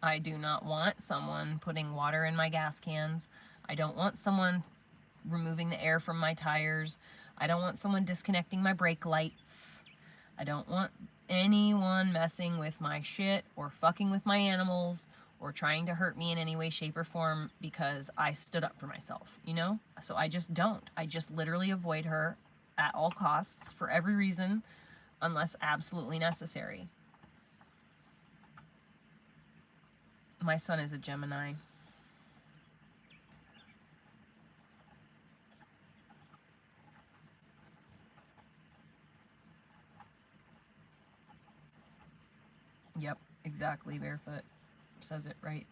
I do not want someone putting water in my gas cans. I don't want someone removing the air from my tires. I don't want someone disconnecting my brake lights. I don't want anyone messing with my shit or fucking with my animals or trying to hurt me in any way, shape, or form because I stood up for myself, you know? So I just don't. I just literally avoid her at all costs for every reason unless absolutely necessary. My son is a Gemini. Yep, exactly, Barefoot. Says it right.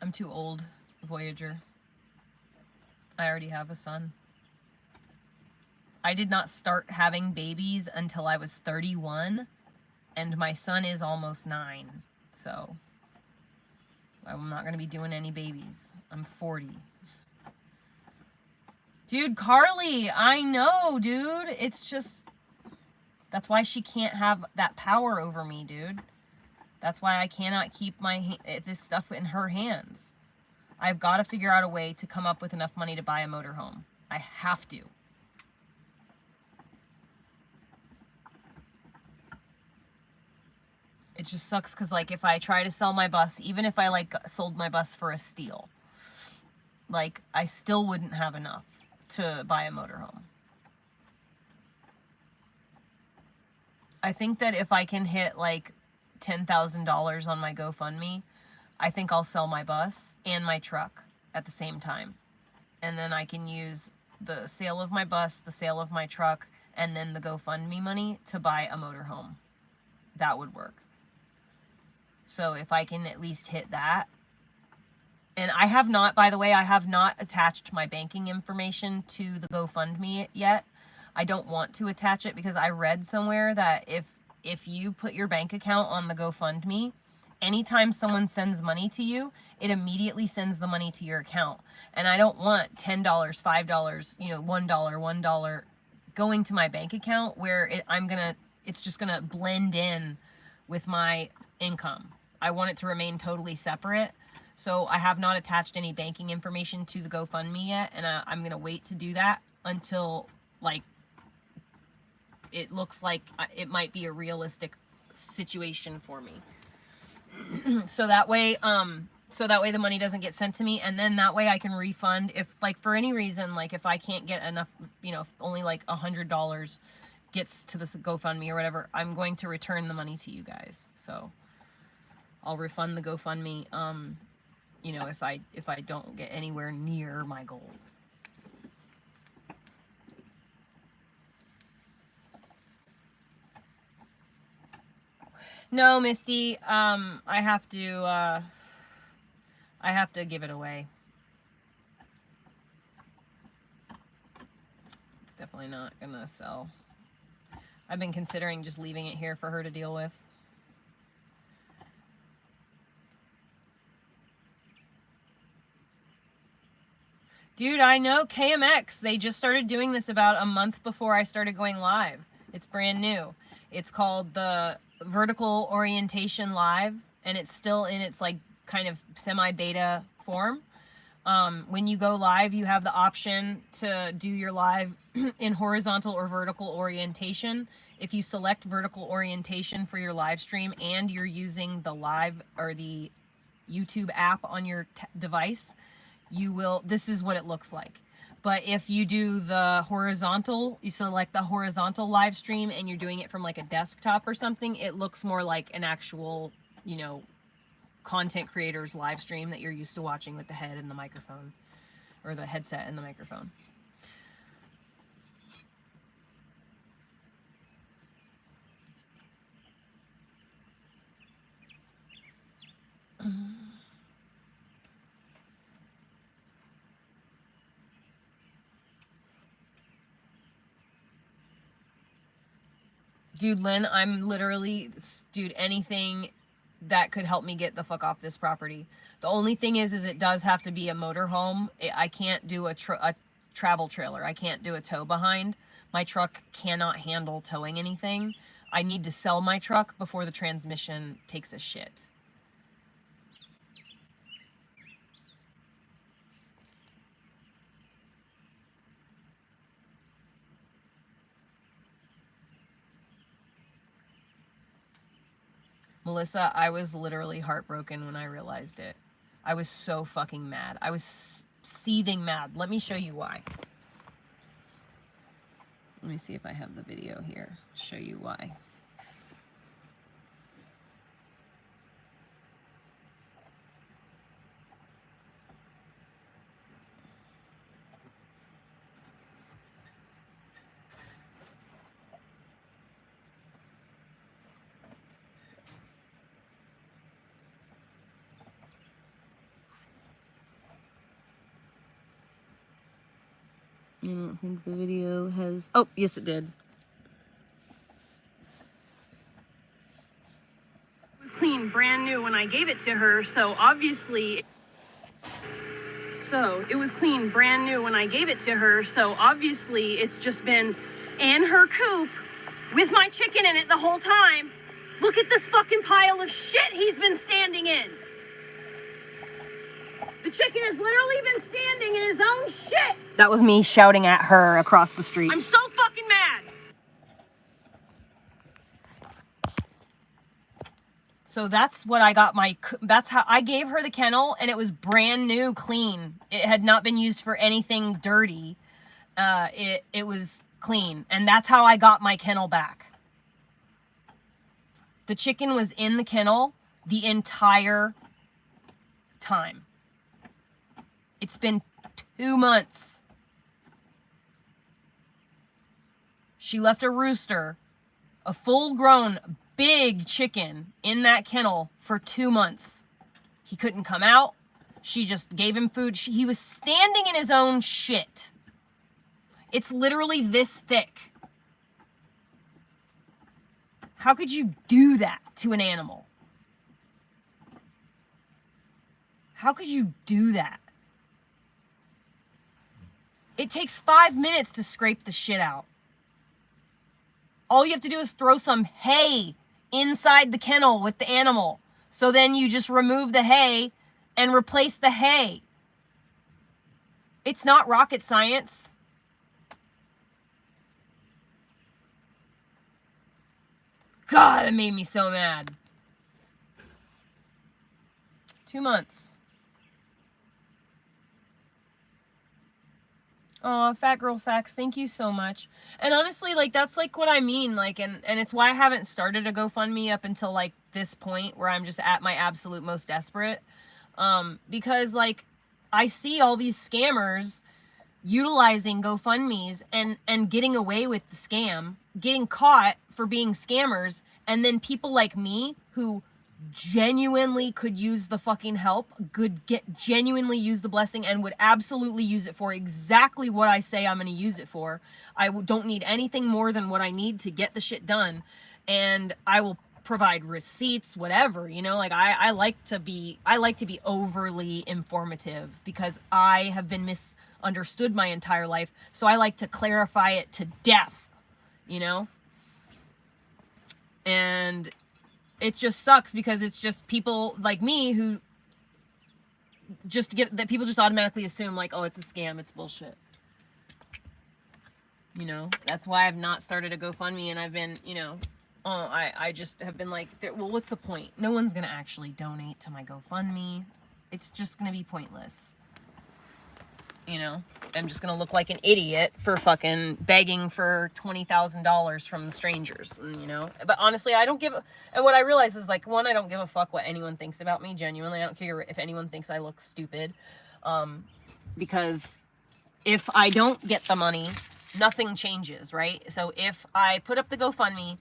I'm too old, Voyager. I already have a son. I did not start having babies until I was 31, and my son is almost 9, so I'm not going to be doing any babies. I'm 40. Dude, Carly, I know, dude. It's just... That's why she can't have that power over me, dude. That's why I cannot keep this stuff in her hands. I've got to figure out a way to come up with enough money to buy a motorhome. I have to. It just sucks because, like, if I try to sell my bus, even if I, like, sold my bus for a steal, like, I still wouldn't have enough to buy a motorhome. I think that if I can hit like $10,000 on my GoFundMe, I think I'll sell my bus and my truck at the same time. And then I can use the sale of my bus, the sale of my truck, and then the GoFundMe money to buy a motorhome. That would work. So if I can at least hit that. And I have not, by the way, I have not attached my banking information to the GoFundMe yet. I don't want to attach it because I read somewhere that if you put your bank account on the GoFundMe, anytime someone sends money to you, it immediately sends the money to your account. And I don't want $10, $5, you know, $1 going to my bank account where it's just gonna blend in with my income. I want it to remain totally separate. So I have not attached any banking information to the GoFundMe yet, and I'm gonna wait to do that until, like, it looks like it might be a realistic situation for me. So that way, So that way the money doesn't get sent to me, and then that way I can refund if, like, for any reason, like if I can't get enough, you know, if only like $100 gets to this GoFundMe or whatever, I'm going to return the money to you guys. So I'll refund the GoFundMe, you know, if I don't get anywhere near my goal. No, Misty, I have to give it away. It's definitely not gonna sell. I've been considering just leaving it here for her to deal with. Dude, I know KMX. They just started doing this about a month before I started going live. It's brand new. It's called the Vertical Orientation Live, and it's still in its like kind of semi-beta form. When you go live, you have the option to do your live in horizontal or vertical orientation. If you select vertical orientation for your live stream and you're using the live or the YouTube app on your device, you will, this is what it looks like. But if you do the horizontal, you select the horizontal live stream and you're doing it from like a desktop or something, it looks more like an actual, you know, content creator's live stream that you're used to watching with the head and the microphone, or the headset and the microphone. Dude, Lynn, I'm literally, dude, anything that could help me get the fuck off this property. The only thing is it does have to be a motorhome. I can't do a travel trailer. I can't do a tow behind. My truck cannot handle towing anything. I need to sell my truck before the transmission takes a shit. Melissa, I was literally heartbroken when I realized it. I was so fucking mad. I was seething mad. Let me show you why. Let me see if I have the video here. Show you why. I don't think the video has... Oh, yes it did. It was clean, brand new when I gave it to her, so obviously... So, it was clean, brand new when I gave it to her, so obviously it's just been in her coop with my chicken in it the whole time. Look at this fucking pile of shit he's been standing in. The chicken has literally been standing in his own shit. That was me shouting at her across the street. I'm so fucking mad. So that's what I got that's how I gave her the kennel, and it was brand new, clean. It had not been used for anything dirty. It was clean, and that's how I got my kennel back. The chicken was in the kennel the entire time. It's been 2 months. She left a rooster, a full-grown, big chicken in that kennel for 2 months. He couldn't come out. She just gave him food. He was standing in his own shit. It's literally this thick. How could you do that to an animal? How could you do that? It takes 5 minutes to scrape the shit out. All you have to do is throw some hay inside the kennel with the animal. So then you just remove the hay and replace the hay. It's not rocket science. God, it made me so mad. 2 months. Oh, Fat Girl Facts, thank you so much. And honestly, like, that's like what I mean, like, and it's why I haven't started a GoFundMe up until like this point where I'm just at my absolute most desperate. Because like I see all these scammers utilizing GoFundMes and getting away with the scam, getting caught for being scammers, and then people like me who genuinely could use the fucking help, could genuinely use the blessing, and would absolutely use it for exactly what I say I'm going to use it for. I don't need anything more than what I need to get the shit done, and I will provide receipts, whatever, you know. Like I like to be overly informative because I have been misunderstood my entire life, so I like to clarify it to death, you know. And it just sucks because it's just people like me who just get that people just automatically assume like, oh, it's a scam, it's bullshit. You know, that's why I've not started a GoFundMe, and I've been, you know, I just have been like, well, what's the point? No one's gonna actually donate to my GoFundMe. It's just gonna be pointless. You know, I'm just gonna look like an idiot for fucking begging for $20,000 from strangers, you know. But honestly, I don't give a, and what I realize is like, one, I don't give a fuck what anyone thinks about me. Genuinely, I don't care if anyone thinks I look stupid, because if I don't get the money, nothing changes, right? So if I put up the GoFundMe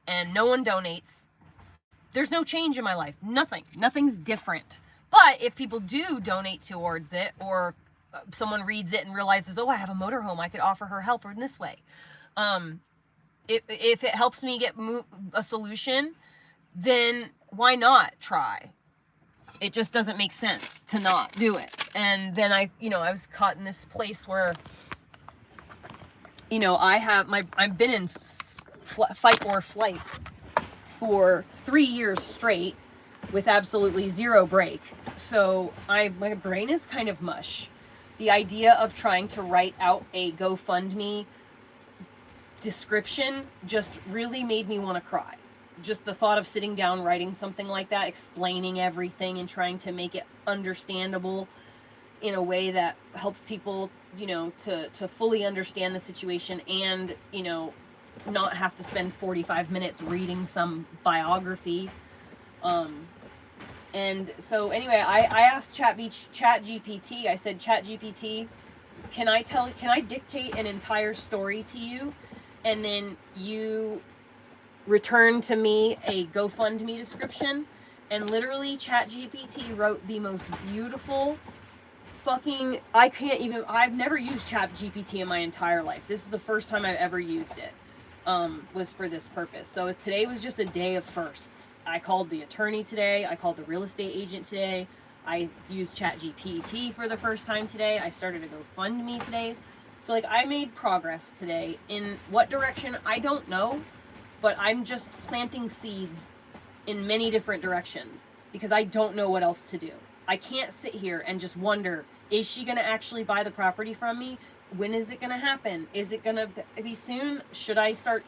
and no one donates, there's no change in my life. Nothing's different. But if people do donate towards it, or someone reads it and realizes, oh, I have a motorhome, I could offer her help in this way. If it helps me get a solution, then why not try? It just doesn't make sense to not do it. And then I was caught in this place where, you know, I've been in fight or flight for 3 years straight with absolutely zero break. So my brain is kind of mush. The idea of trying to write out a GoFundMe description just really made me want to cry. Just the thought of sitting down, writing something like that, explaining everything and trying to make it understandable in a way that helps people, you know, to fully understand the situation, and, you know, not have to spend 45 minutes reading some biography. And so anyway, I asked ChatGPT, I said, ChatGPT, can I dictate an entire story to you, and then you return to me a GoFundMe description? And literally ChatGPT wrote the most beautiful fucking, I've never used ChatGPT in my entire life. This is the first time I've ever used it, was for this purpose. So today was just a day of firsts. I called the attorney today. I called the real estate agent today. I used ChatGPT for the first time today. I started a GoFundMe today. So like, I made progress today. In what direction, I don't know, but I'm just planting seeds in many different directions because I don't know what else to do. I can't sit here and just wonder, is she going to actually buy the property from me? When is it going to happen? Is it going to be soon? Should I start,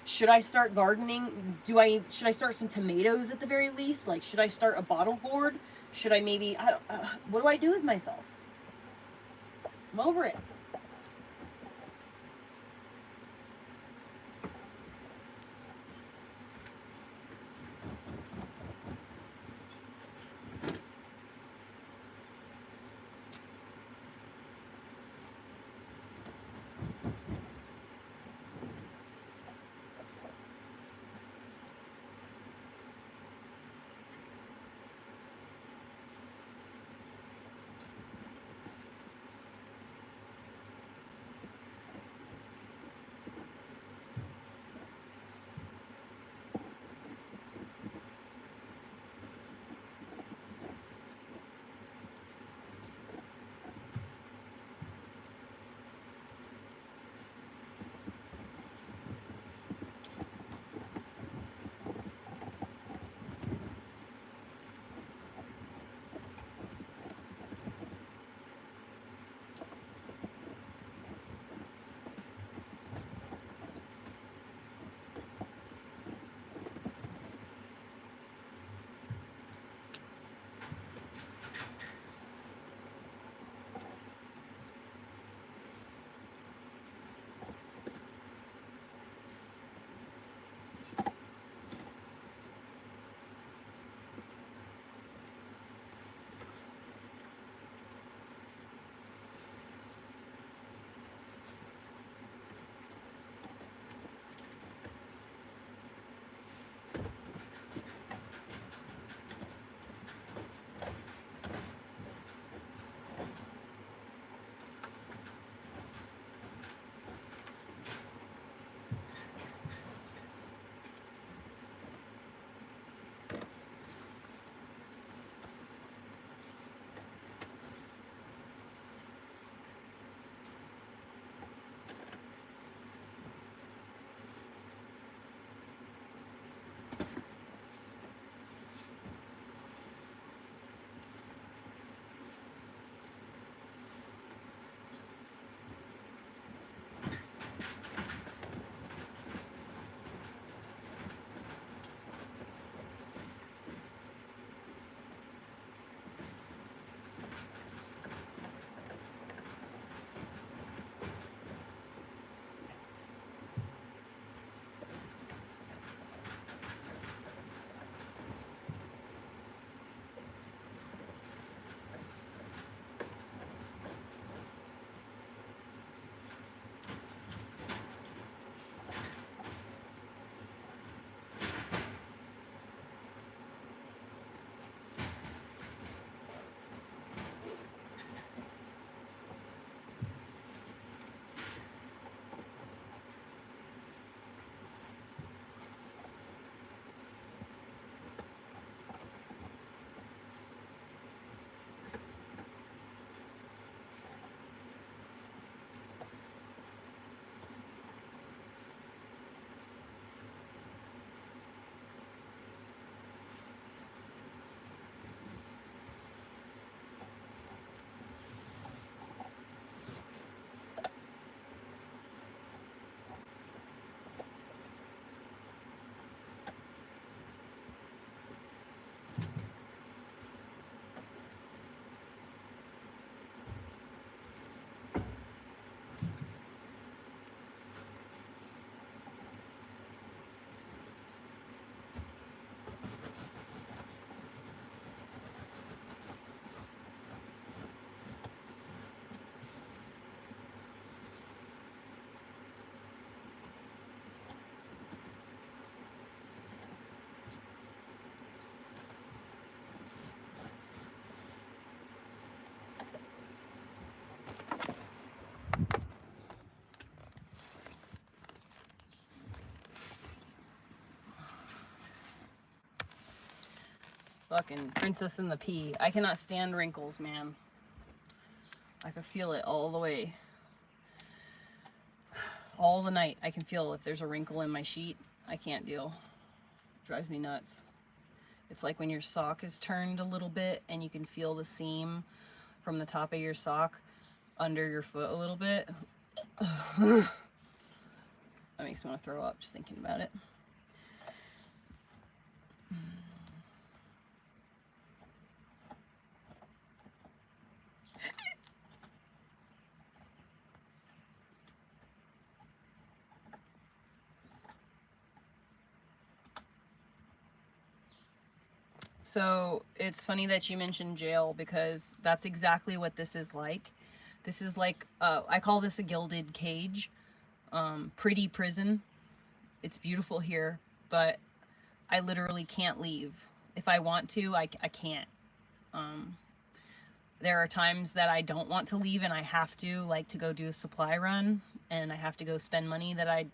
should I start gardening? Should I start some tomatoes at the very least? Like, should I start a bottle gourd? Should I maybe, what do I do with myself? I'm over it. Fucking Princess and the Pea. I cannot stand wrinkles, man. I can feel it all the way. All the night, I can feel if there's a wrinkle in my sheet. I can't deal. It drives me nuts. It's like when your sock is turned a little bit and you can feel the seam from the top of your sock under your foot a little bit. That makes me want to throw up just thinking about it. So it's funny that you mentioned jail, because that's exactly what this is like. This is like, I call this a gilded cage. Pretty prison. It's beautiful here, but I literally can't leave. If I want to, I can't. There are times that I don't want to leave and I have to, like to go do a supply run, and I have to go spend money that I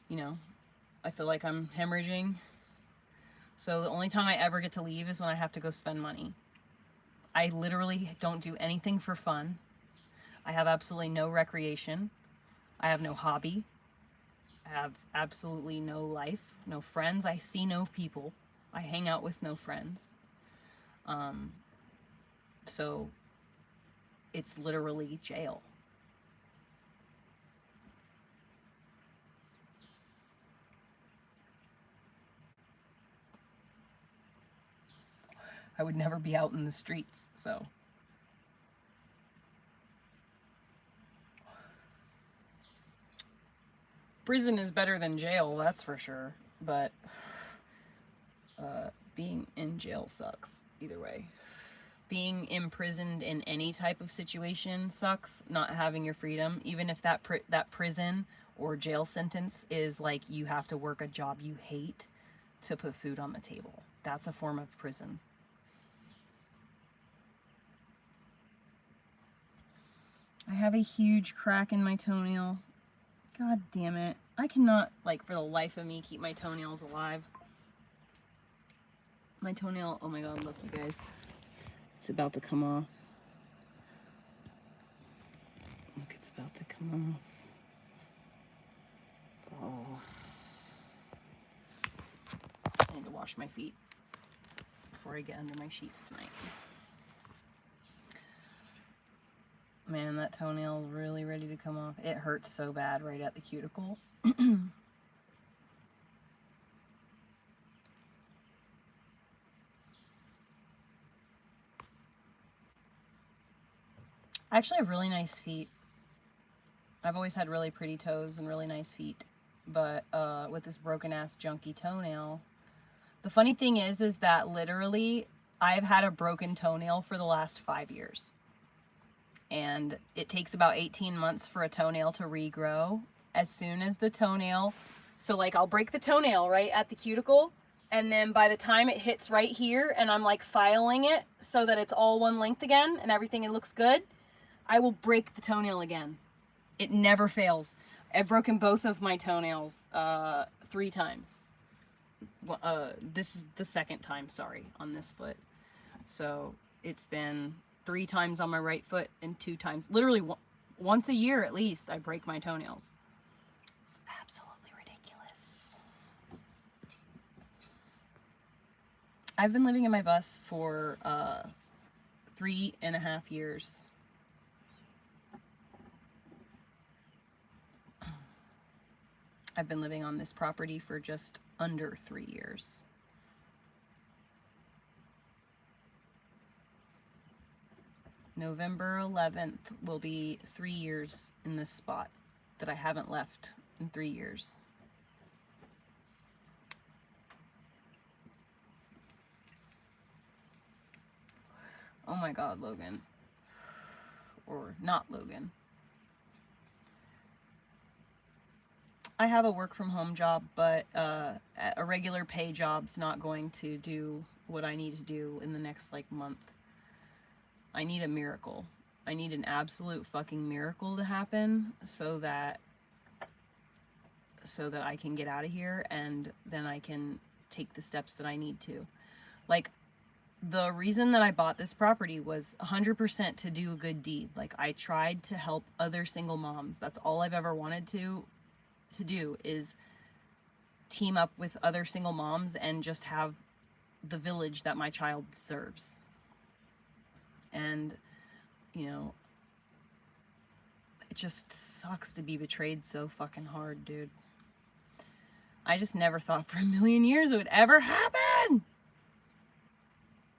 feel like I'm hemorrhaging. So the only time I ever get to leave is when I have to go spend money. I literally don't do anything for fun. I have absolutely no recreation. I have no hobby. I have absolutely no life, no friends. I see no people. I hang out with no friends. So it's literally jail. I would never be out in the streets, so. Prison is better than jail, that's for sure, but being in jail sucks either way. Being imprisoned in any type of situation sucks. Not having your freedom, even if that prison or jail sentence is like you have to work a job you hate to put food on the table. That's a form of prison. I have a huge crack in my toenail. God damn it. I cannot, like, for the life of me, keep my toenails alive. My toenail, oh my god, look, you guys. It's about to come off. Look, it's about to come off. Oh. I need to wash my feet before I get under my sheets tonight. Man, that toenail is really ready to come off. It hurts so bad right at the cuticle. I actually have really nice feet. I've always had really pretty toes and really nice feet. But with this broken ass junky toenail, the funny thing is that literally I've had a broken toenail for the last 5 years. And it takes about 18 months for a toenail to regrow. As soon as the toenail, so like I'll break the toenail right at the cuticle, and then by the time it hits right here and I'm like filing it so that it's all one length again and everything it looks good, I will break the toenail again. It never fails. I've broken both of my toenails 3 times. This is the second time, sorry, on this foot. So it's been 3 times on my right foot and 2 times, literally once a year at least, I break my toenails. It's absolutely ridiculous. I've been living in my bus for 3.5 years. I've been living on this property for just under 3 years. November 11th will be 3 years in this spot that I haven't left in 3 years. Oh my god, Logan. Or not Logan. I have a work from home job, but a regular pay job's not going to do what I need to do in the next like month. I need a miracle. I need an absolute fucking miracle to happen so that I can get out of here, and then I can take the steps that I need to. Like, the reason that I bought this property was 100% to do a good deed. Like, I tried to help other single moms. That's all I've ever wanted to do, is team up with other single moms and just have the village that my child deserves. And, you know, it just sucks to be betrayed so fucking hard, dude. I just never thought for a million years it would ever happen.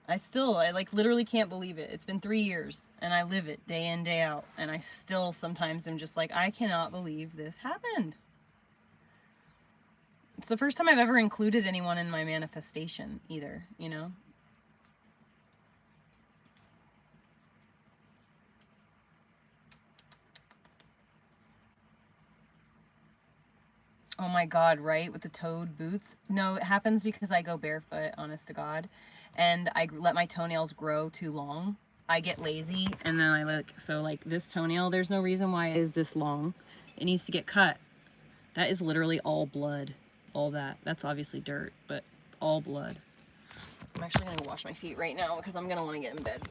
I like literally can't believe it. It's been 3 years and I live it day in, day out. And I still sometimes am just like, I cannot believe this happened. It's the first time I've ever included anyone in my manifestation either, you know? Oh my God, right? With the toed boots? No, it happens because I go barefoot, honest to God. And I let my toenails grow too long. I get lazy and then I look, so like this toenail, there's no reason why it is this long. It needs to get cut. That is literally all blood. All that. That's obviously dirt, but all blood. I'm actually gonna go wash my feet right now because I'm gonna want to get in bed.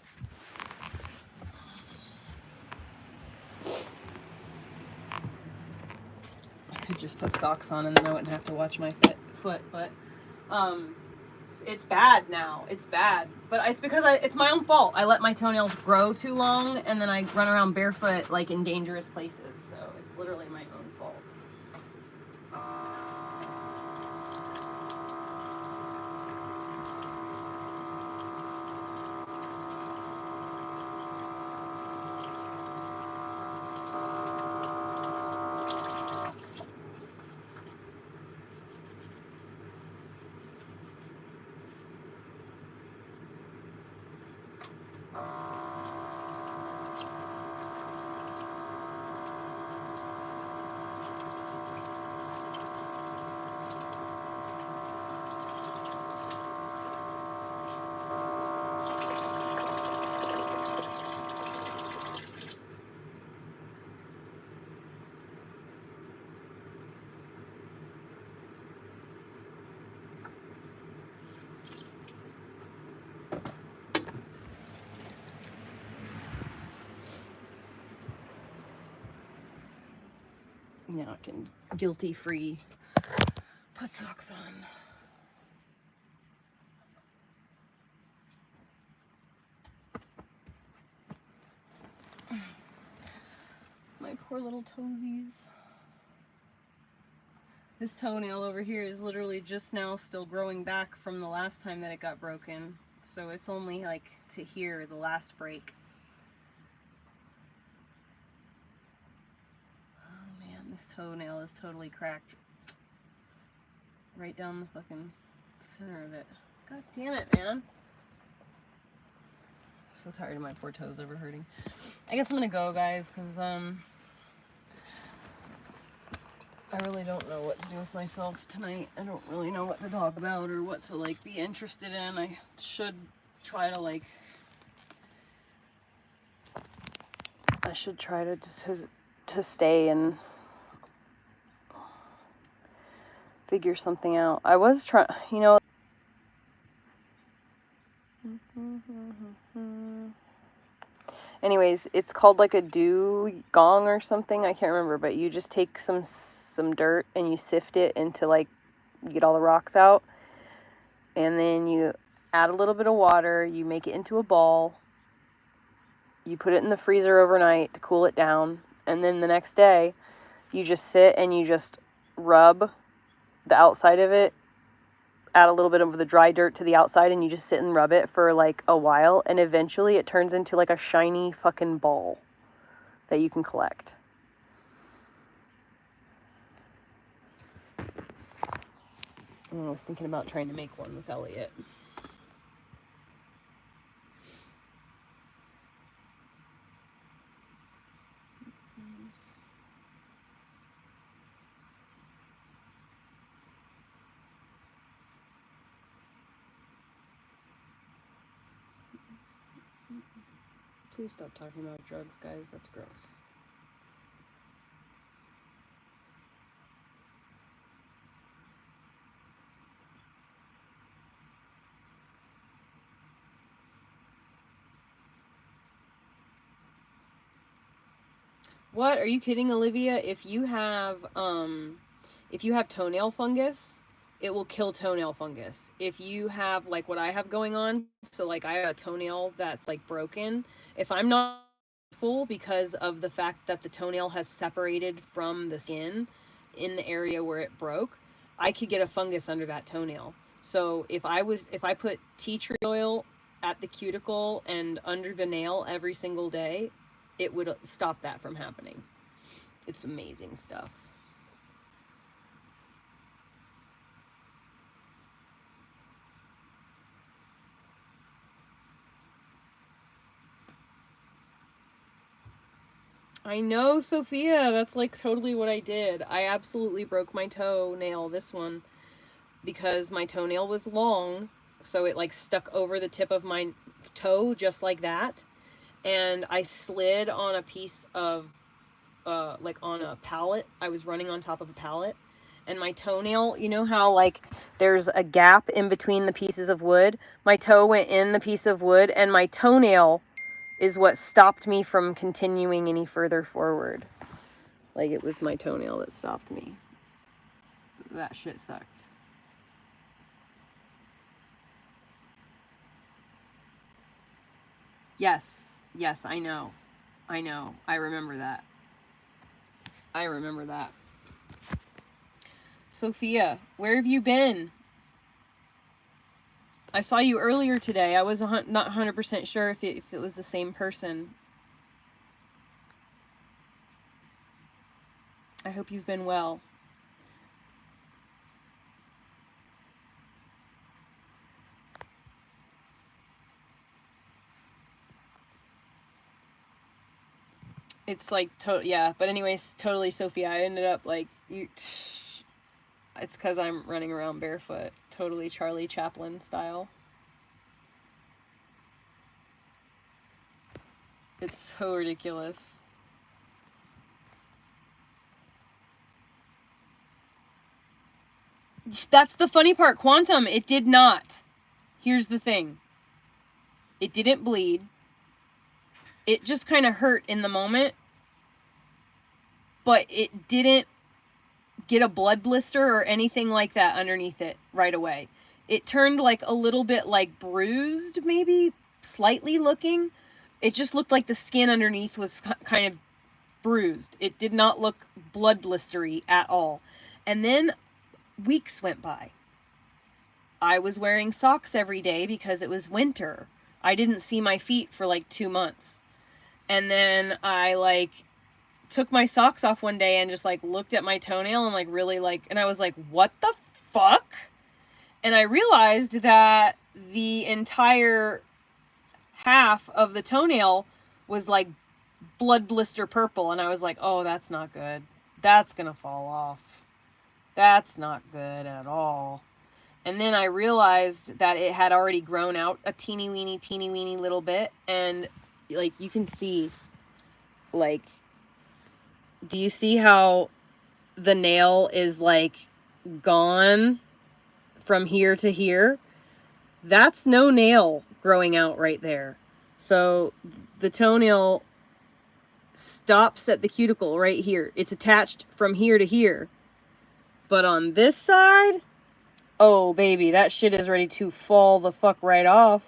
I could just put socks on and then I wouldn't have to watch my foot, but it's bad now. It's bad, but it's because it's my own fault. I let my toenails grow too long and then I run around barefoot like in dangerous places, so it's literally my own fault. Now I can guilty-free put socks on. My poor little toesies. This toenail over here is literally just now still growing back from the last time that it got broken. So it's only like to here, the last break. Oh man, this toenail is totally cracked. Right down the fucking center of it. God damn it, man. So tired of my poor toes ever hurting. I guess I'm gonna go, guys, because I really don't know what to do with myself tonight. I don't really know what to talk about or what to like be interested in. I should try to like to stay and figure something out. I was trying, you know. Anyways, it's called like a dugong or something. I can't remember, but you just take some dirt and you sift it into like, you get all the rocks out. And then you add a little bit of water. You make it into a ball. You put it in the freezer overnight to cool it down. And then the next day, you just sit and you just rub the outside of it. Add a little bit of the dry dirt to the outside and you just sit and rub it for like a while, and eventually it turns into like a shiny fucking ball that you can collect. And I was thinking about trying to make one with Elliot. Please stop talking about drugs, guys. That's gross. What? Are you kidding, Olivia? If you have toenail fungus, it will kill toenail fungus. If you have like what I have going on, so like I have a toenail that's like broken, if I'm not full because of the fact that the toenail has separated from the skin in the area where it broke, I could get a fungus under that toenail. So if I put tea tree oil at the cuticle and under the nail every single day, it would stop that from happening. It's amazing stuff. I know, Sophia, that's like totally what I did. I absolutely broke my toenail, this one, because my toenail was long, so it like stuck over the tip of my toe just like that. And I slid on a piece of like on a pallet. I was running on top of a pallet, and my toenail, you know how like there's a gap in between the pieces of wood? My toe went in the piece of wood, and my toenail is what stopped me from continuing any further forward. Like it was my toenail that stopped me. That shit sucked. Yes, I know. I remember that. Sophia, where have you been? I saw you earlier today. I was not 100% sure if it was the same person. I hope you've been well. It's like, yeah, but anyways, totally, Sophia. I ended up like, it's because I'm running around barefoot. Totally Charlie Chaplin style. It's so ridiculous. That's the funny part. Quantum, it did not. Here's the thing. It didn't bleed. It just kind of hurt in the moment. But it didn't get a blood blister or anything like that underneath it right away. It turned like a little bit like bruised, maybe slightly looking. It just looked like the skin underneath was kind of bruised. It did not look blood blistery at all. And then weeks went by. I was wearing socks every day because it was winter. I didn't see my feet for like 2 months. And then I like took my socks off one day and just like looked at my toenail and like really like, and I was like, what the fuck? And I realized that the entire half of the toenail was like blood blister purple. And I was like, oh, that's not good. That's gonna fall off. That's not good at all. And then I realized that it had already grown out a teeny weeny little bit. And like, you can see, like, do you see how the nail is like gone from here to here? That's no nail growing out right there. So the toenail stops at the cuticle right here. It's attached from here to here. But on this side, oh baby, that shit is ready to fall the fuck right off.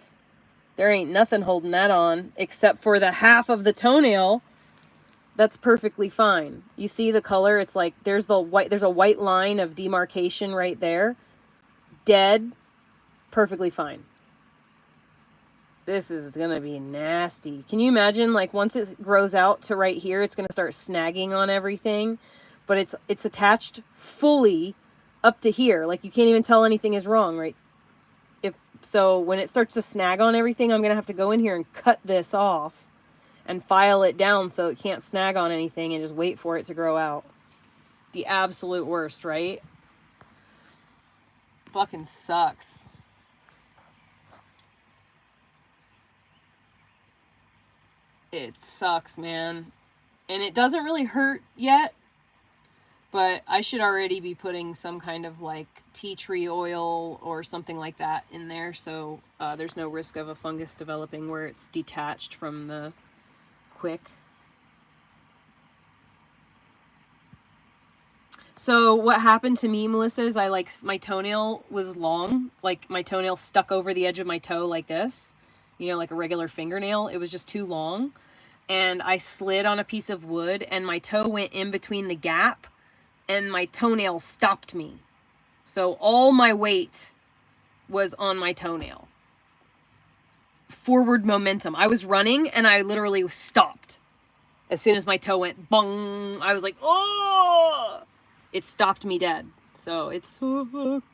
There ain't nothing holding that on except for the half of the toenail. That's perfectly fine. You see the color? It's like there's a white line of demarcation right there. Dead. Perfectly fine. This is gonna be nasty. Can you imagine, like, once it grows out to right here, it's gonna start snagging on everything, but it's attached fully up to here. Like, you can't even tell anything is wrong, right? So when it starts to snag on everything, I'm gonna have to go in here and cut this off and file it down so it can't snag on anything and just wait for it to grow out. The absolute worst, right? Fucking sucks. It sucks, man. And it doesn't really hurt yet, but I should already be putting some kind of like tea tree oil or something like that in there, so there's no risk of a fungus developing where it's detached from the quick. So what happened to me, Melissa, is my toenail was long, like my toenail stuck over the edge of my toe like this, you know, like a regular fingernail. It was just too long. And I slid on a piece of wood and my toe went in between the gap and my toenail stopped me. So all my weight was on my toenail. Forward momentum. I was running and I literally stopped. As soon as my toe went bong, I was like, oh! It stopped me dead. So it sucked.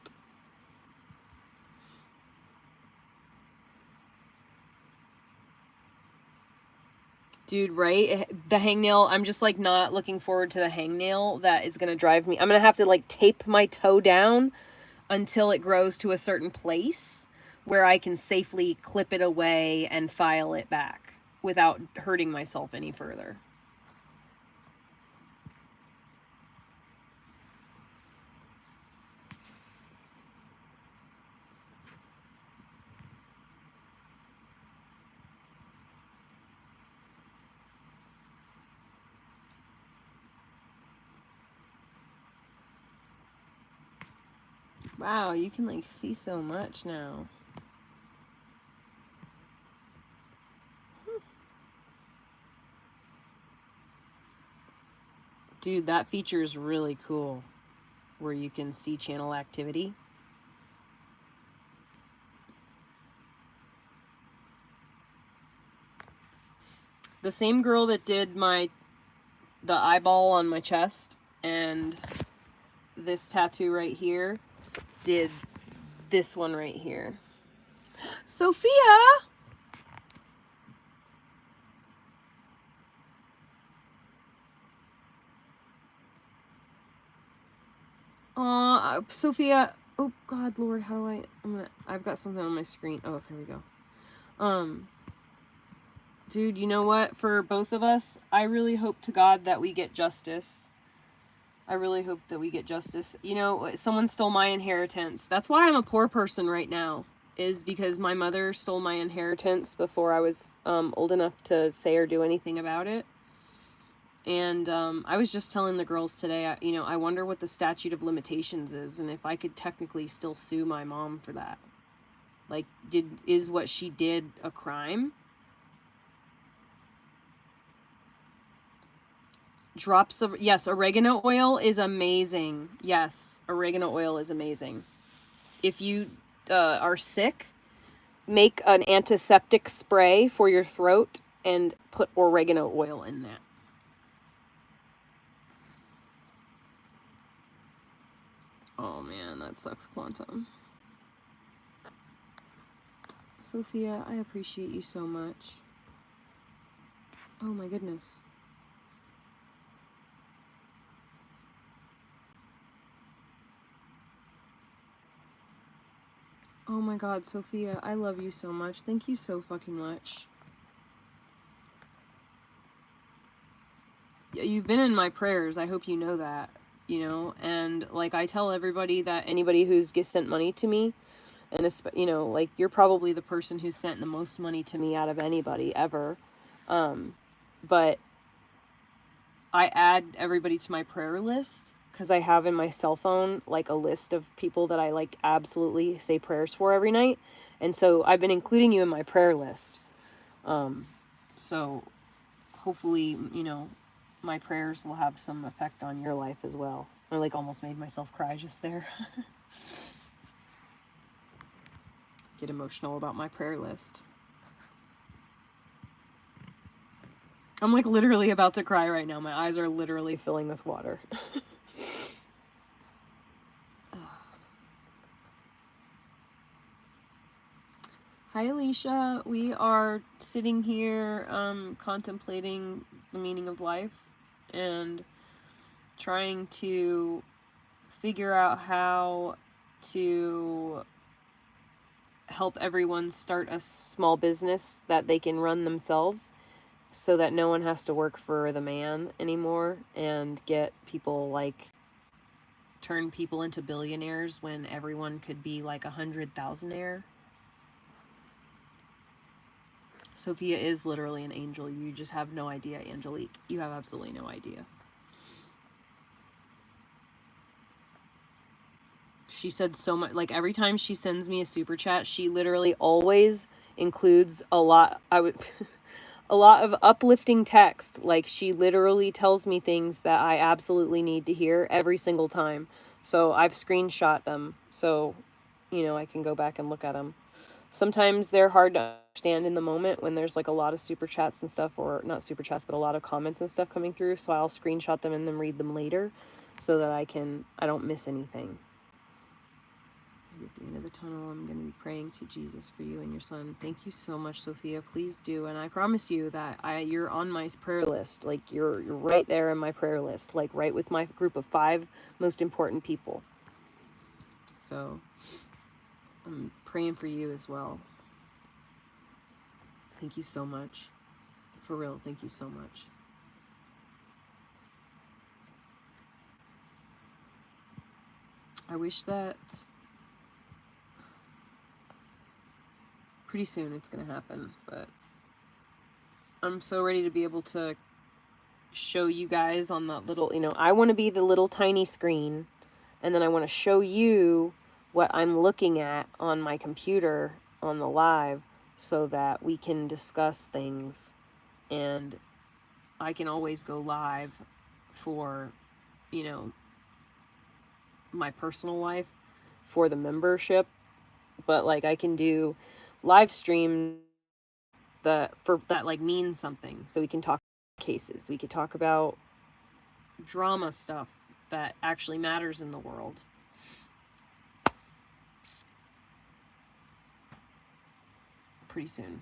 Dude, right? The hangnail, I'm just like not looking forward to the hangnail that is going to drive me. I'm going to have to like tape my toe down until it grows to a certain place where I can safely clip it away and file it back without hurting myself any further. Wow, you can like see so much now. Dude, that feature is really cool where you can see channel activity. The same girl that did the eyeball on my chest and this tattoo right here did this one right here. Sophia! Sophia, oh God, Lord, how do I've got something on my screen. Oh, there we go. Dude, you know what? For both of us, I really hope to God that we get justice. I really hope that we get justice. You know, someone stole my inheritance. That's why I'm a poor person right now, is because my mother stole my inheritance before I was old enough to say or do anything about it. And I was just telling the girls today, I wonder what the statute of limitations is and if I could technically still sue my mom for that. Like, is what she did a crime? Drops of, yes, oregano oil is amazing. Yes, oregano oil is amazing. If you are sick, make an antiseptic spray for your throat and put oregano oil in that. Oh man, that sucks, Quantum. Sophia, I appreciate you so much. Oh my goodness. Oh my God, Sophia, I love you so much. Thank you so fucking much. You've been in my prayers. I hope you know that, you know, and like I tell everybody that anybody who's sent money to me, and you know, like you're probably the person who sent the most money to me out of anybody ever. But I add everybody to my prayer list because I have in my cell phone like a list of people that I like absolutely say prayers for every night. And so I've been including you in my prayer list. So hopefully, you know, my prayers will have some effect on your life as well. I like almost made myself cry just there. Get emotional about my prayer list. I'm like literally about to cry right now. My eyes are literally filling with water. Hi Alicia, we are sitting here contemplating the meaning of life and trying to figure out how to help everyone start a small business that they can run themselves so that no one has to work for the man anymore and get people like turn people into billionaires when everyone could be like 100,000-aire. Sophia is literally an angel. You just have no idea, Angelique. You have absolutely no idea. She said so much. Like, every time she sends me a super chat, she literally always includes a lot. A lot of uplifting text. Like, she literally tells me things that I absolutely need to hear every single time. So I've screenshot them, so, you know, I can go back and look at them. Sometimes they're hard to understand in the moment when there's like a lot of super chats and stuff, or not super chats, but a lot of comments and stuff coming through. So I'll screenshot them and then read them later so that I don't miss anything. At the end of the tunnel, I'm going to be praying to Jesus for you and your son. Thank you so much, Sophia. Please do. And I promise you that you're on my prayer list. Like, you're right there in my prayer list, like right with my group of 5 most important people. So I'm praying for you as well. Thank you so much. For real, thank you so much. I wish that pretty soon it's going to happen, but I'm so ready to be able to show you guys on that little, you know, I want to be the little tiny screen, and then I want to show you what I'm looking at on my computer on the live so that we can discuss things, and I can always go live for, you know, my personal life for the membership, but like I can do live stream that like means something, so we can talk cases, we could talk about drama stuff that actually matters in the world. Pretty soon.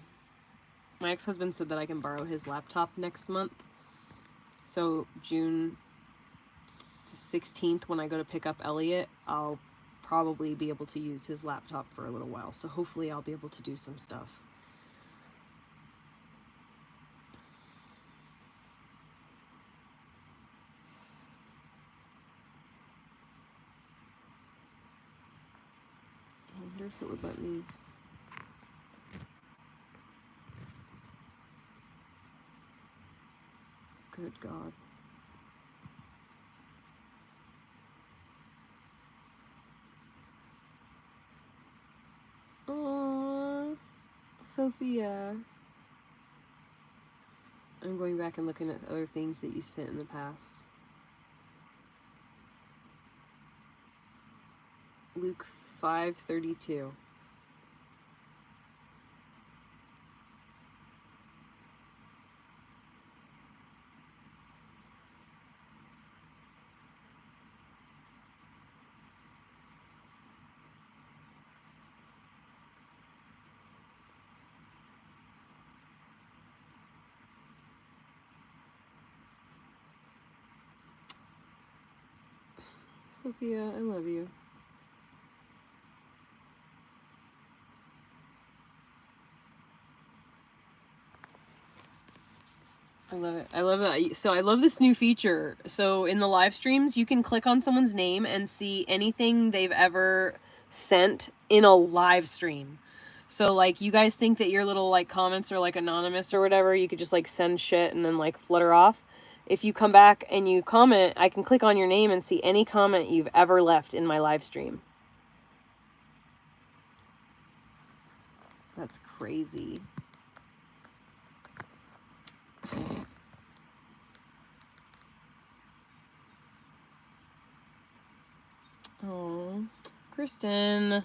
My ex-husband said that I can borrow his laptop next month, so June 16th when I go to pick up Elliot, I'll probably be able to use his laptop for a little while, so hopefully I'll be able to do some stuff. I wonder if it would let me. Good God. Aww, Sophia. I'm going back and looking at other things that you sent in the past. Luke 5:32. Sophia, I love you. I love it. I love that. So I love this new feature. So in the live streams, you can click on someone's name and see anything they've ever sent in a live stream. So like, you guys think that your little like comments are like anonymous or whatever, you could just like send shit and then like flutter off. If you come back and you comment, I can click on your name and see any comment you've ever left in my live stream. That's crazy. Oh, Kristen.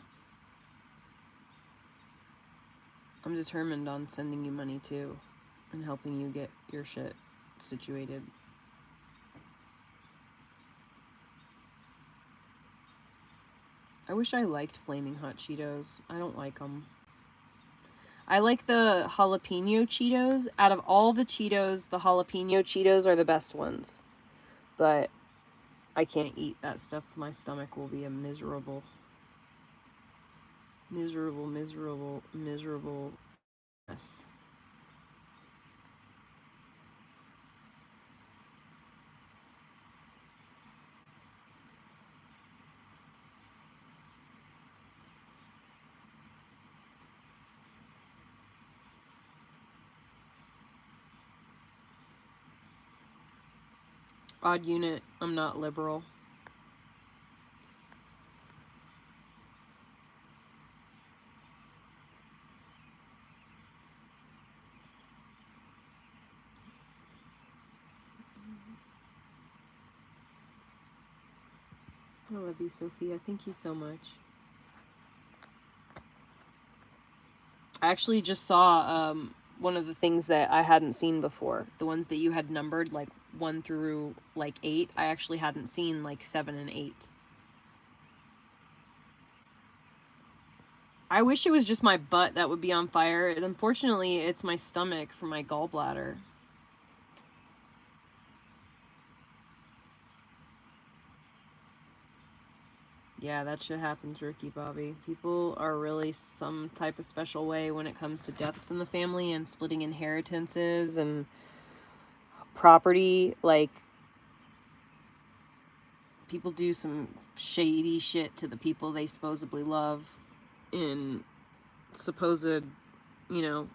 I'm determined on sending you money too and helping you get your shit situated. I wish I liked Flaming Hot Cheetos. I don't like them. I like the jalapeno Cheetos. Out of all the Cheetos, the jalapeno Cheetos are the best ones. But I can't eat that stuff. My stomach will be a miserable mess. Odd unit. I'm not liberal. I love you, Sophia. Thank you so much. I actually just saw one of the things that I hadn't seen before. The ones that you had numbered, like 1 through like 8. I actually hadn't seen like 7 and 8. I wish it was just my butt that would be on fire. Unfortunately, it's my stomach for my gallbladder. Yeah, that shit happens, Ricky Bobby. People are really some type of special way when it comes to deaths in the family and splitting inheritances and property. Like, people do some shady shit to the people they supposedly love in supposed, you know,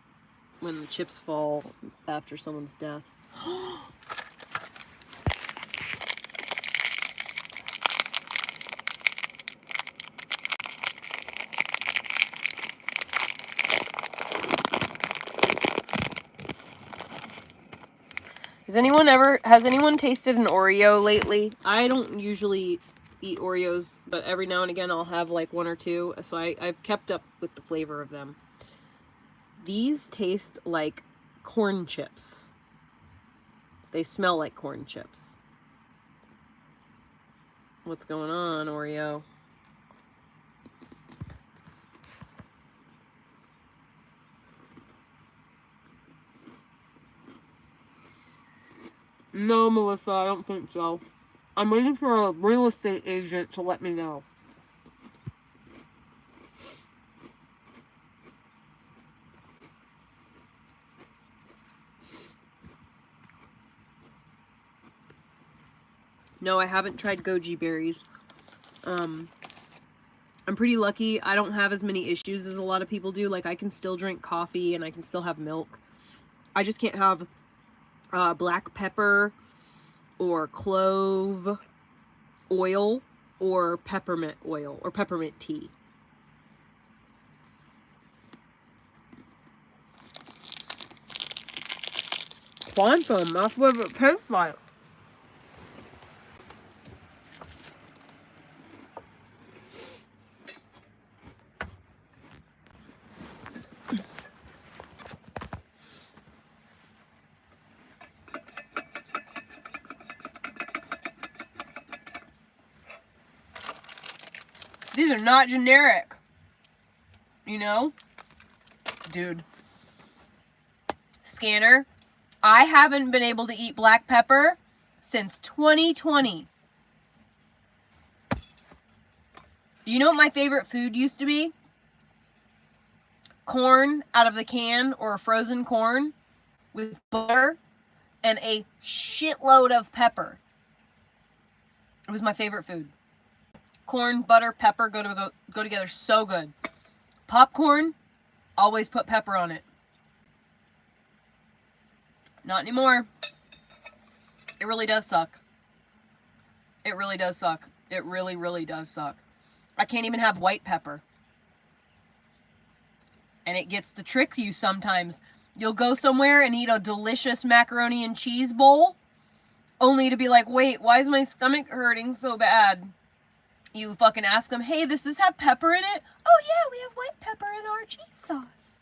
when the chips fall after someone's death. Has anyone tasted an Oreo lately? I don't usually eat Oreos, but every now and again I'll have like 1 or 2, so I've kept up with the flavor of them. These taste like corn chips. They smell like corn chips. What's going on, Oreo? No, Melissa, I don't think so. I'm waiting for a real estate agent to let me know. No, I haven't tried goji berries. I'm pretty lucky. I don't have as many issues as a lot of people do. Like, I can still drink coffee and I can still have milk. I just can't have black pepper or clove oil or peppermint oil or peppermint tea. Quantum, that's what it tastes like. These are not generic. You know? Dude. Scanner. I haven't been able to eat black pepper since 2020. You know what my favorite food used to be? Corn out of the can or frozen corn with butter and a shitload of pepper. It was my favorite food. Corn, butter, pepper go together so good. Popcorn, always put pepper on it. Not anymore. It really does suck. It really does suck. It really, really does suck. I can't even have white pepper. And it gets to trick you sometimes. You'll go somewhere and eat a delicious macaroni and cheese bowl, only to be like, wait, why is my stomach hurting so bad? You fucking ask them, hey, does this have pepper in it? Oh yeah, we have white pepper in our cheese sauce.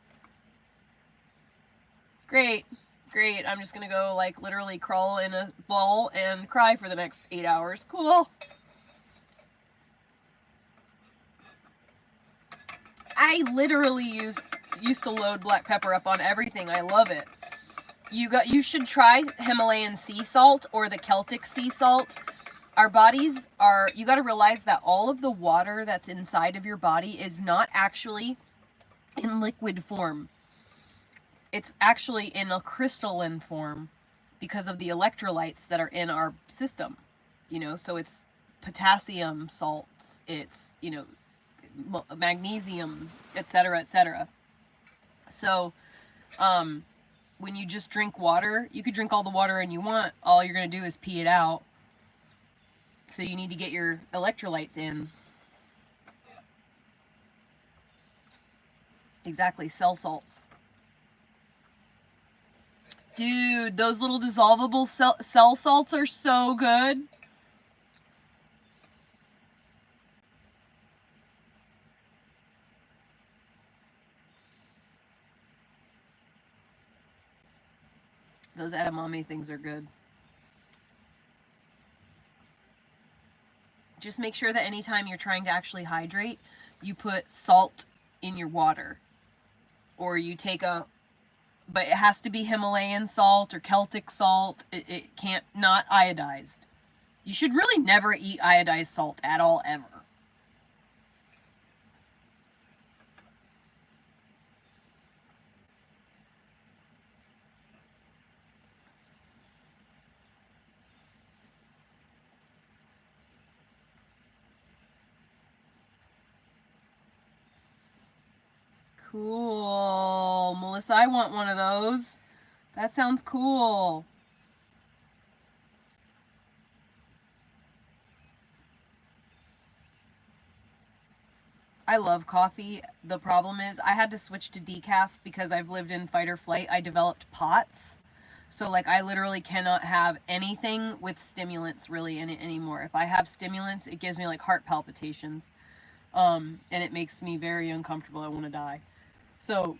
Great. Great. I'm just gonna go, like, literally crawl in a ball and cry for the next 8 hours. Cool. I literally used to load black pepper up on everything. I love it. You should try Himalayan sea salt or the Celtic sea salt. Our bodies are, you got to realize that all of the water that's inside of your body is not actually in liquid form. It's actually in a crystalline form because of the electrolytes that are in our system. You know, so it's potassium salts, it's, you know, magnesium, etc., etc. So, when you just drink water, you could drink all the water you want. All you're going to do is pee it out. So you need to get your electrolytes in. Exactly, cell salts. Dude, those little dissolvable cell salts are so good. Those edamame things are good. Just make sure that anytime you're trying to actually hydrate, you put salt in your water. Or you take but it has to be Himalayan salt or Celtic salt. It can't, not iodized. You should really never eat iodized salt at all, ever. Cool. Melissa, I want one of those. That sounds cool. I love coffee. The problem is I had to switch to decaf because I've lived in fight or flight. I developed POTS. So like I literally cannot have anything with stimulants really in it anymore. If I have stimulants, it gives me like heart palpitations. And it makes me very uncomfortable. I want to die. So,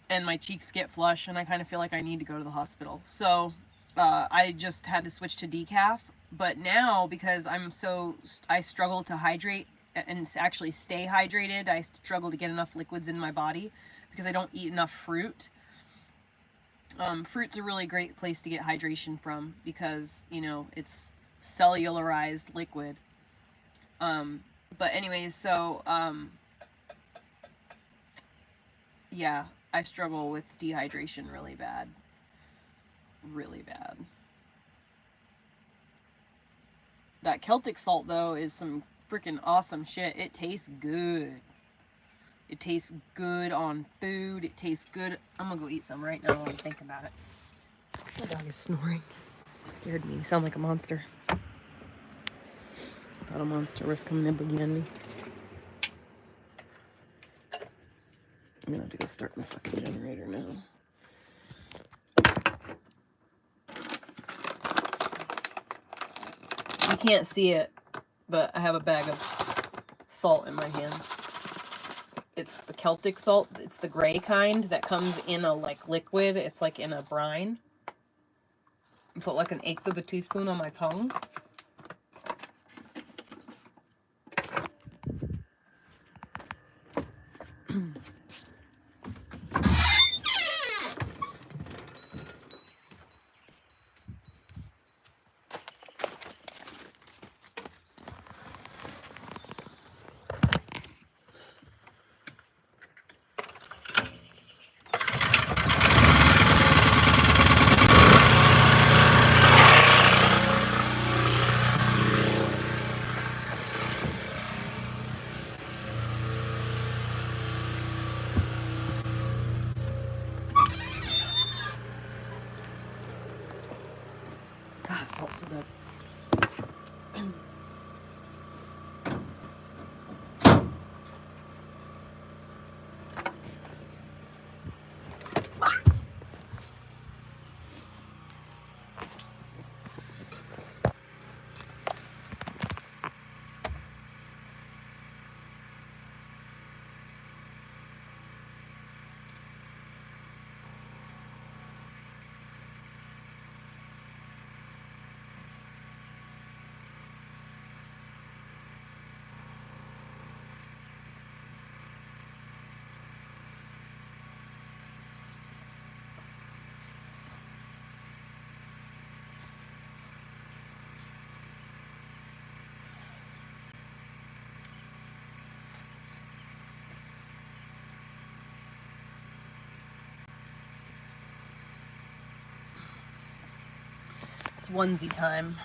and my cheeks get flush and I kind of feel like I need to go to the hospital. So I just had to switch to decaf. But now, because I struggle to hydrate and actually stay hydrated, I struggle to get enough liquids in my body because I don't eat enough fruit. Fruit's a really great place to get hydration from because, you know, it's cellularized liquid. But anyways, so, yeah, I struggle with dehydration really bad. Really bad. That Celtic salt, though, is some freaking awesome shit. It tastes good. It tastes good on food. It tastes good. I'm gonna go eat some right now while I'm thinking about it. My dog is snoring. It scared me. You sound like a monster. I thought a monster was coming to boogie on me. I'm gonna have to go start my fucking generator now. You can't see it, but I have a bag of salt in my hand. It's the Celtic salt. It's the gray kind that comes in a like liquid. It's like in a brine. I put like an eighth of a teaspoon on my tongue. God, salt's so good. It's onesie time.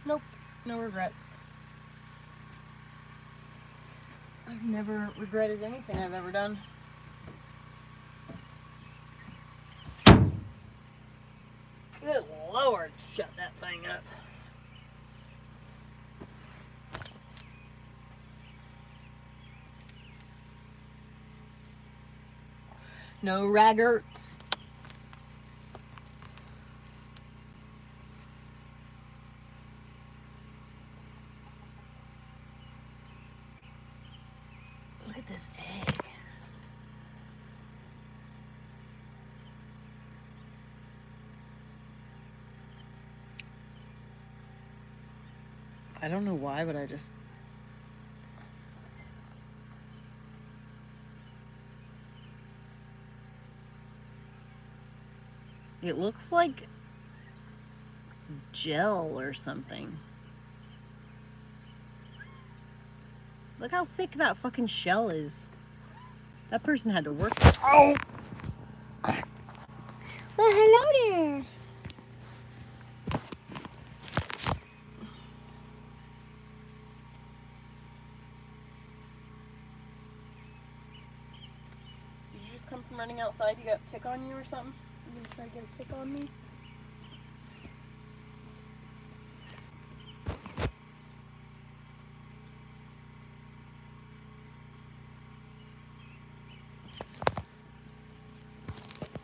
Nope, no regrets. I've never regretted anything I've ever done. Good Lord, shut that thing up. No raggarts. Look at this egg. I don't know why, but I just... It looks like gel or something. Look how thick that fucking shell is. That person had to work. Oh! Well, hello there. Did you just come from running outside? You got a tick on you or something? You gonna try to get a tick on me?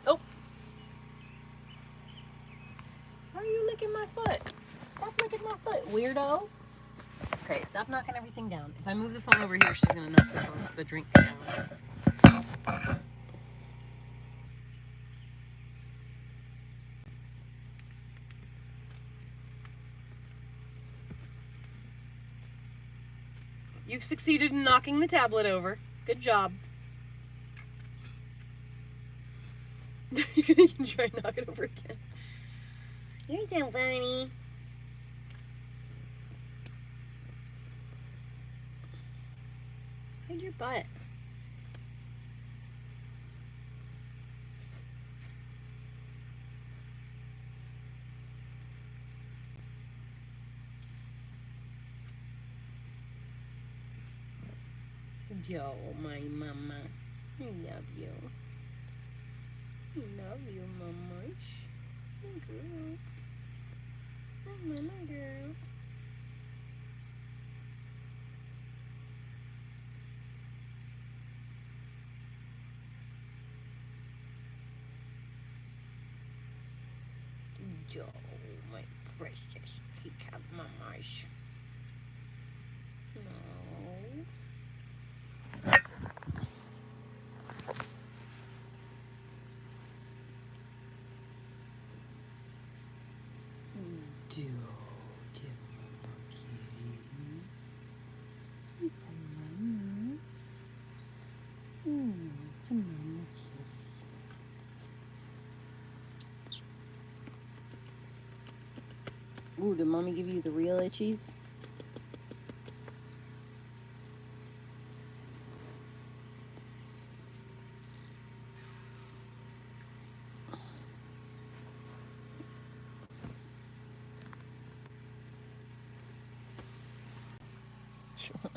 Oh! Why are you licking my foot? Stop licking my foot, weirdo. Okay, stop knocking everything down. If I move the phone over here, she's gonna knock the drink down. You've succeeded in knocking the tablet over. Good job. You're gonna try and knock it over again. You're so funny. Hide your butt. Yo, my mama. I love you. I love you, mama. My girl. My mama girl. Yo, my precious teacup mamas. No. Do, mama kitty. Mama. Mama kitty. Ooh, did mommy give you the real itchies?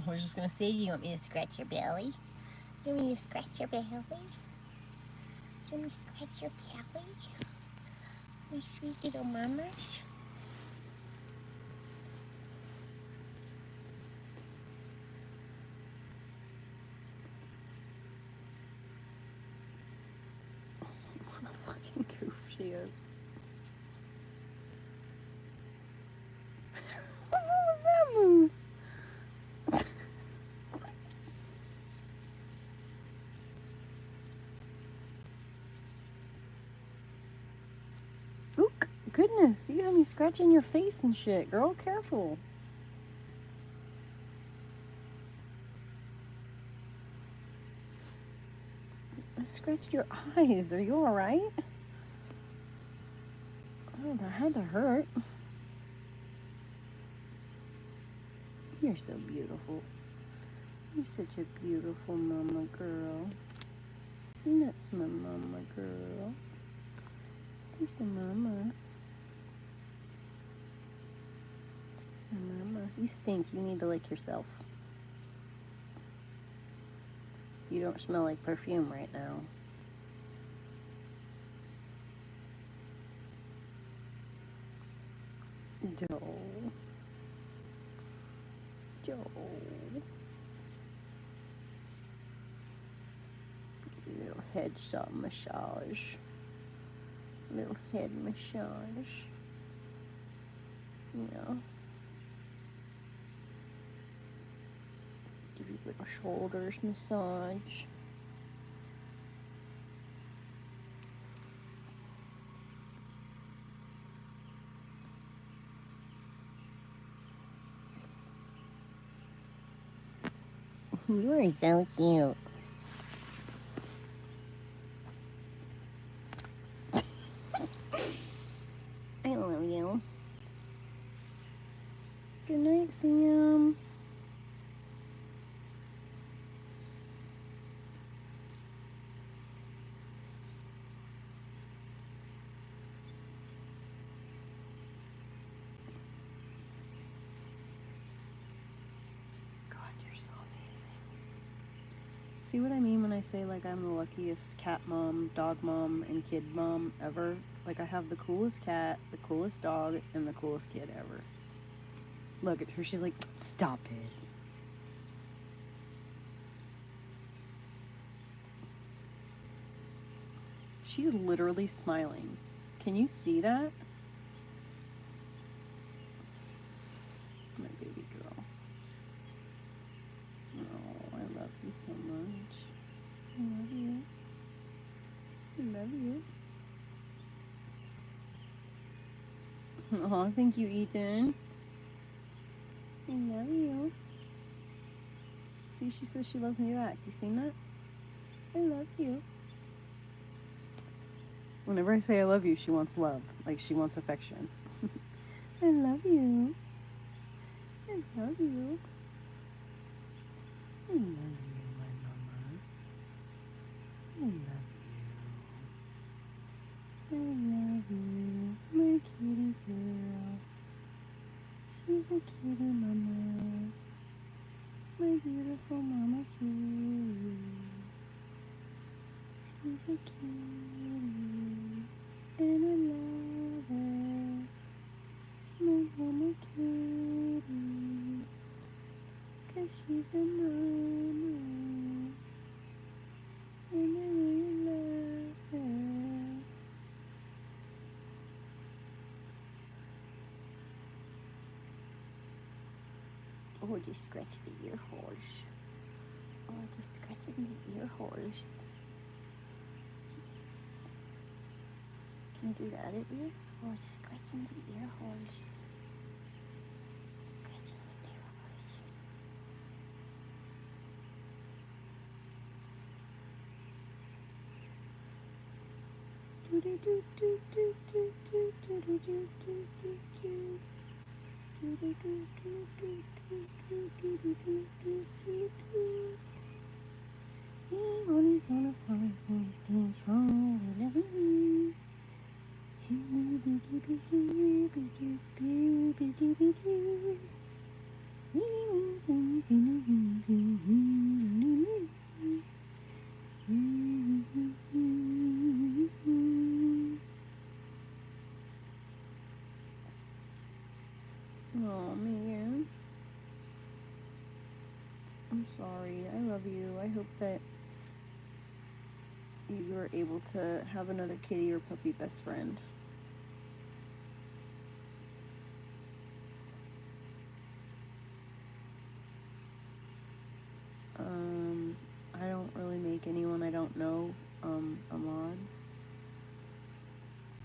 I was just gonna say, you want me to scratch your belly? You want me to scratch your belly? You want me to scratch your belly? My sweet little mamas. What a fucking goof she is. What was that move? Ooh, goodness, you got me scratching your face and shit, girl. Careful. I scratched your eyes. Are you alright? Oh, that had to hurt. You're so beautiful. You're such a beautiful mama girl. That's my mama girl. She's the mama. She's my mama. You stink. You need to lick yourself. You don't smell like perfume right now. Joe. Joe. You little head massage. Little head massage. You know. Give you little shoulders massage. You are so cute. I love you. Good night, Sam. See what I mean when I say, like, I'm the luckiest cat mom, dog mom, and kid mom ever? Like, I have the coolest cat, the coolest dog, and the coolest kid ever. Look at her. She's like, stop it. She's literally smiling. Can you see that? My baby girl. Oh, I love you so much. I love you. I love you. Oh, thank you, Ethan. I love you. See, she says she loves me back. You seen that? I love you. Whenever I say I love you, she wants love. Like, she wants affection. I love you. I love you. I love you, my mama. I love you. I love you, my kitty girl. She's a kitty mama. My beautiful mama kitty. She's a kitty. And I love her. My mama kitty. 'Cause she's a mama. And I really love her. Oh, just scratch the ear holes. Oh, just scratching the ear holes. Yes. Can I do the other ear? Oh, scratching the ear holes. Scratching the ear holes. Do do do do do do do do do do do do do. Do do do do do do do do do do do do do. He only gonna find one thing wrong with everything. Oh man, I'm sorry. I love you. I hope that you are able to have another kitty or puppy best friend. I don't really make anyone I don't know a mod.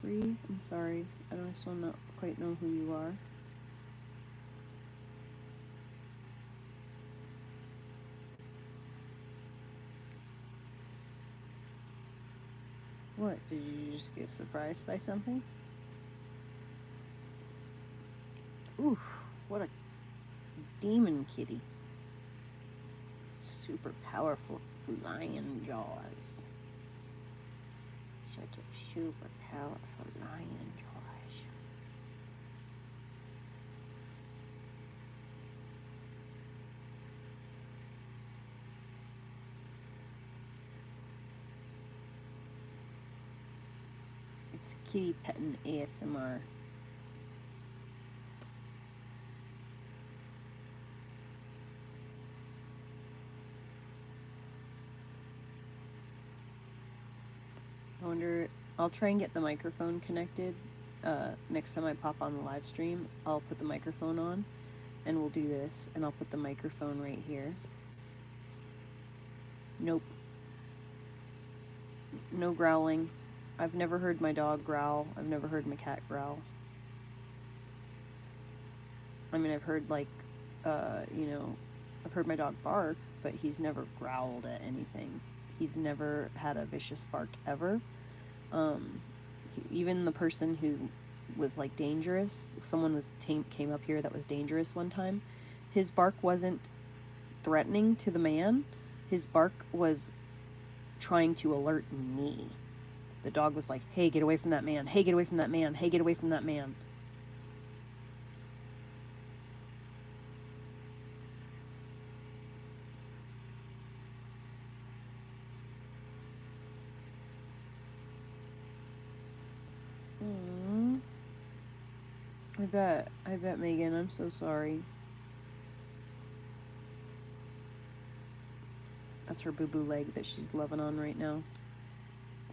Bree, I'm sorry. I don't still not quite know who you are. What? Did you just get surprised by something? Oof, what a demon kitty. Super powerful lion jaws. Such a super powerful lion jaws. It's kitty petting ASMR. I wonder, I'll try and get the microphone connected. Next time I pop on the live stream, I'll put the microphone on and we'll do this, and I'll put the microphone right here. Nope. No growling. I've never heard my dog growl. I've never heard my cat growl. I mean, I've heard, like, I've heard my dog bark, but he's never growled at anything. He's never had a vicious bark ever. Even the person who was, like, dangerous, someone came up here that was dangerous one time, his bark wasn't threatening to the man. His bark was trying to alert me. The dog was like, hey, get away from that man. Hey, get away from that man. Hey, get away from that man. I bet, Megan, I'm so sorry. That's her boo-boo leg that she's loving on right now.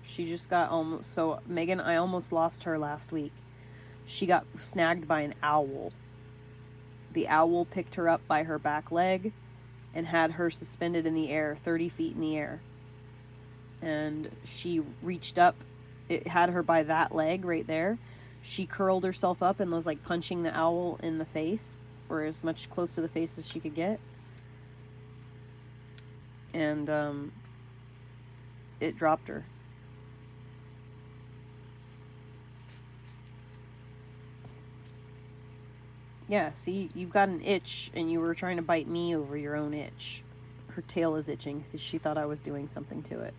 She just got so Megan, I almost lost her last week. She got snagged by an owl. The owl picked her up by her back leg and had her suspended in the air, 30 feet in the air. And she reached up, it had her by that leg right there. She curled herself up and was like punching the owl in the face, or as much close to the face as she could get. And it dropped her. Yeah, see, you've got an itch and you were trying to bite me over your own itch. Her tail is itching. She thought I was doing something to it.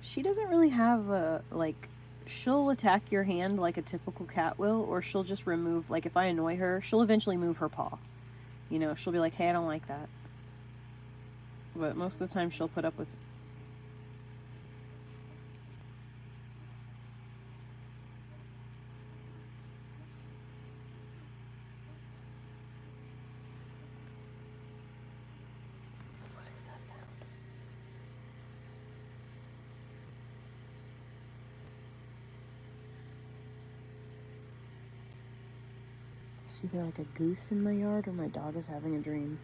She doesn't really have a, like, she'll attack your hand like a typical cat will, or she'll just remove, like, if I annoy her, she'll eventually move her paw. You know, she'll be like, hey, I don't like that. But most of the time she'll put up with... What is that sound? Is there like a goose in my yard, or my dog is having a dream?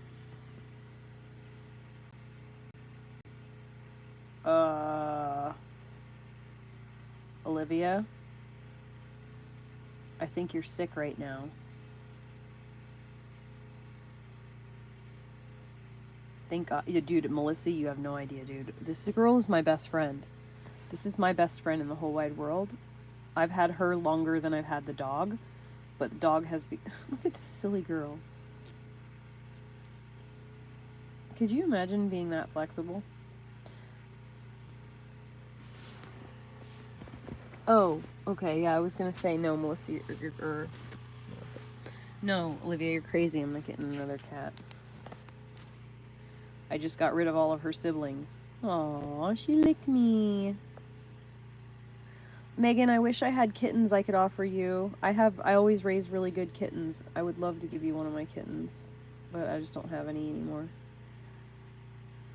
Olivia? I think you're sick right now. Thank God. Yeah, dude, Melissa, you have no idea, dude. This girl is my best friend. This is my best friend in the whole wide world. I've had her longer than I've had the dog. But the dog has been... Look at this silly girl. Could you imagine being that flexible? Oh, okay, yeah, I was gonna say, no, Melissa, Melissa. No, Olivia, you're crazy. I'm not getting another cat. I just got rid of all of her siblings. Aw, she licked me. Megan, I wish I had kittens I could offer you. I always raise really good kittens. I would love to give you one of my kittens, but I just don't have any anymore.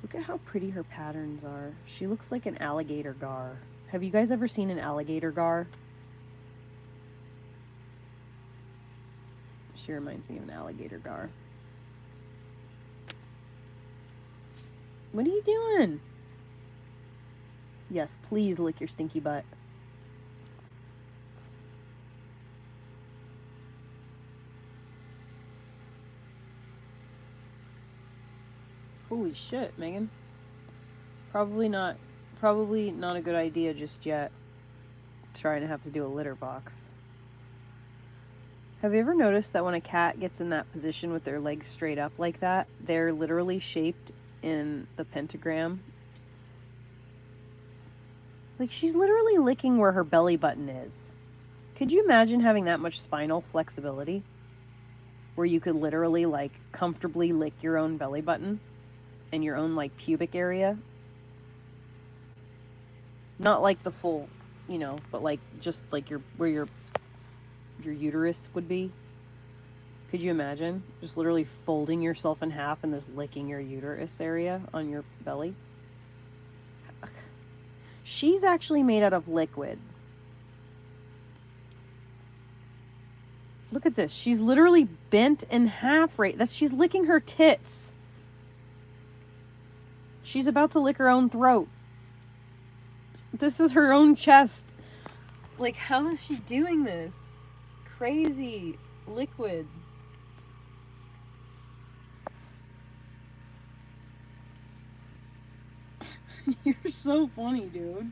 Look at how pretty her patterns are. She looks like an alligator gar. Have you guys ever seen an alligator gar? She reminds me of an alligator gar. What are you doing? Yes, please lick your stinky butt. Holy shit, Megan. Probably not a good idea just yet. Trying to have to do a litter box. Have you ever noticed that when a cat gets in that position with their legs straight up like that, they're literally shaped in the pentagram? Like, she's literally licking where her belly button is. Could you imagine having that much spinal flexibility? Where you could literally, like, comfortably lick your own belly button and your own, like, pubic area? Not like the full you know, but like just like where your uterus would be. Could you imagine just literally folding yourself in half and just licking your uterus area on your belly? She's actually made out of liquid. Look at this. She's literally bent in half right. She's licking her tits. She's about to lick her own throat. This is her own chest. Like, how is she doing this? Crazy liquid. You're so funny, dude.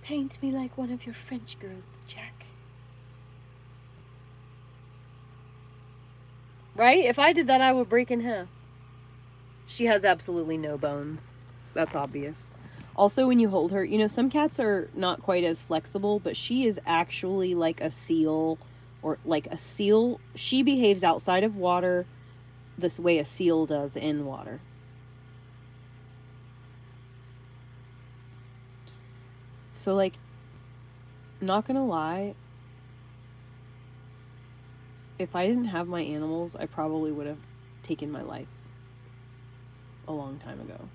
Paint me like one of your French girls, Jack. Right? If I did that, I would break in half. She has absolutely no bones. That's obvious. Also, when you hold her, you know, some cats are not quite as flexible, but she is actually like a seal, or like a seal. She behaves outside of water this way a seal does in water. So, like, not gonna lie, if I didn't have my animals, I probably would have taken my life a long time ago.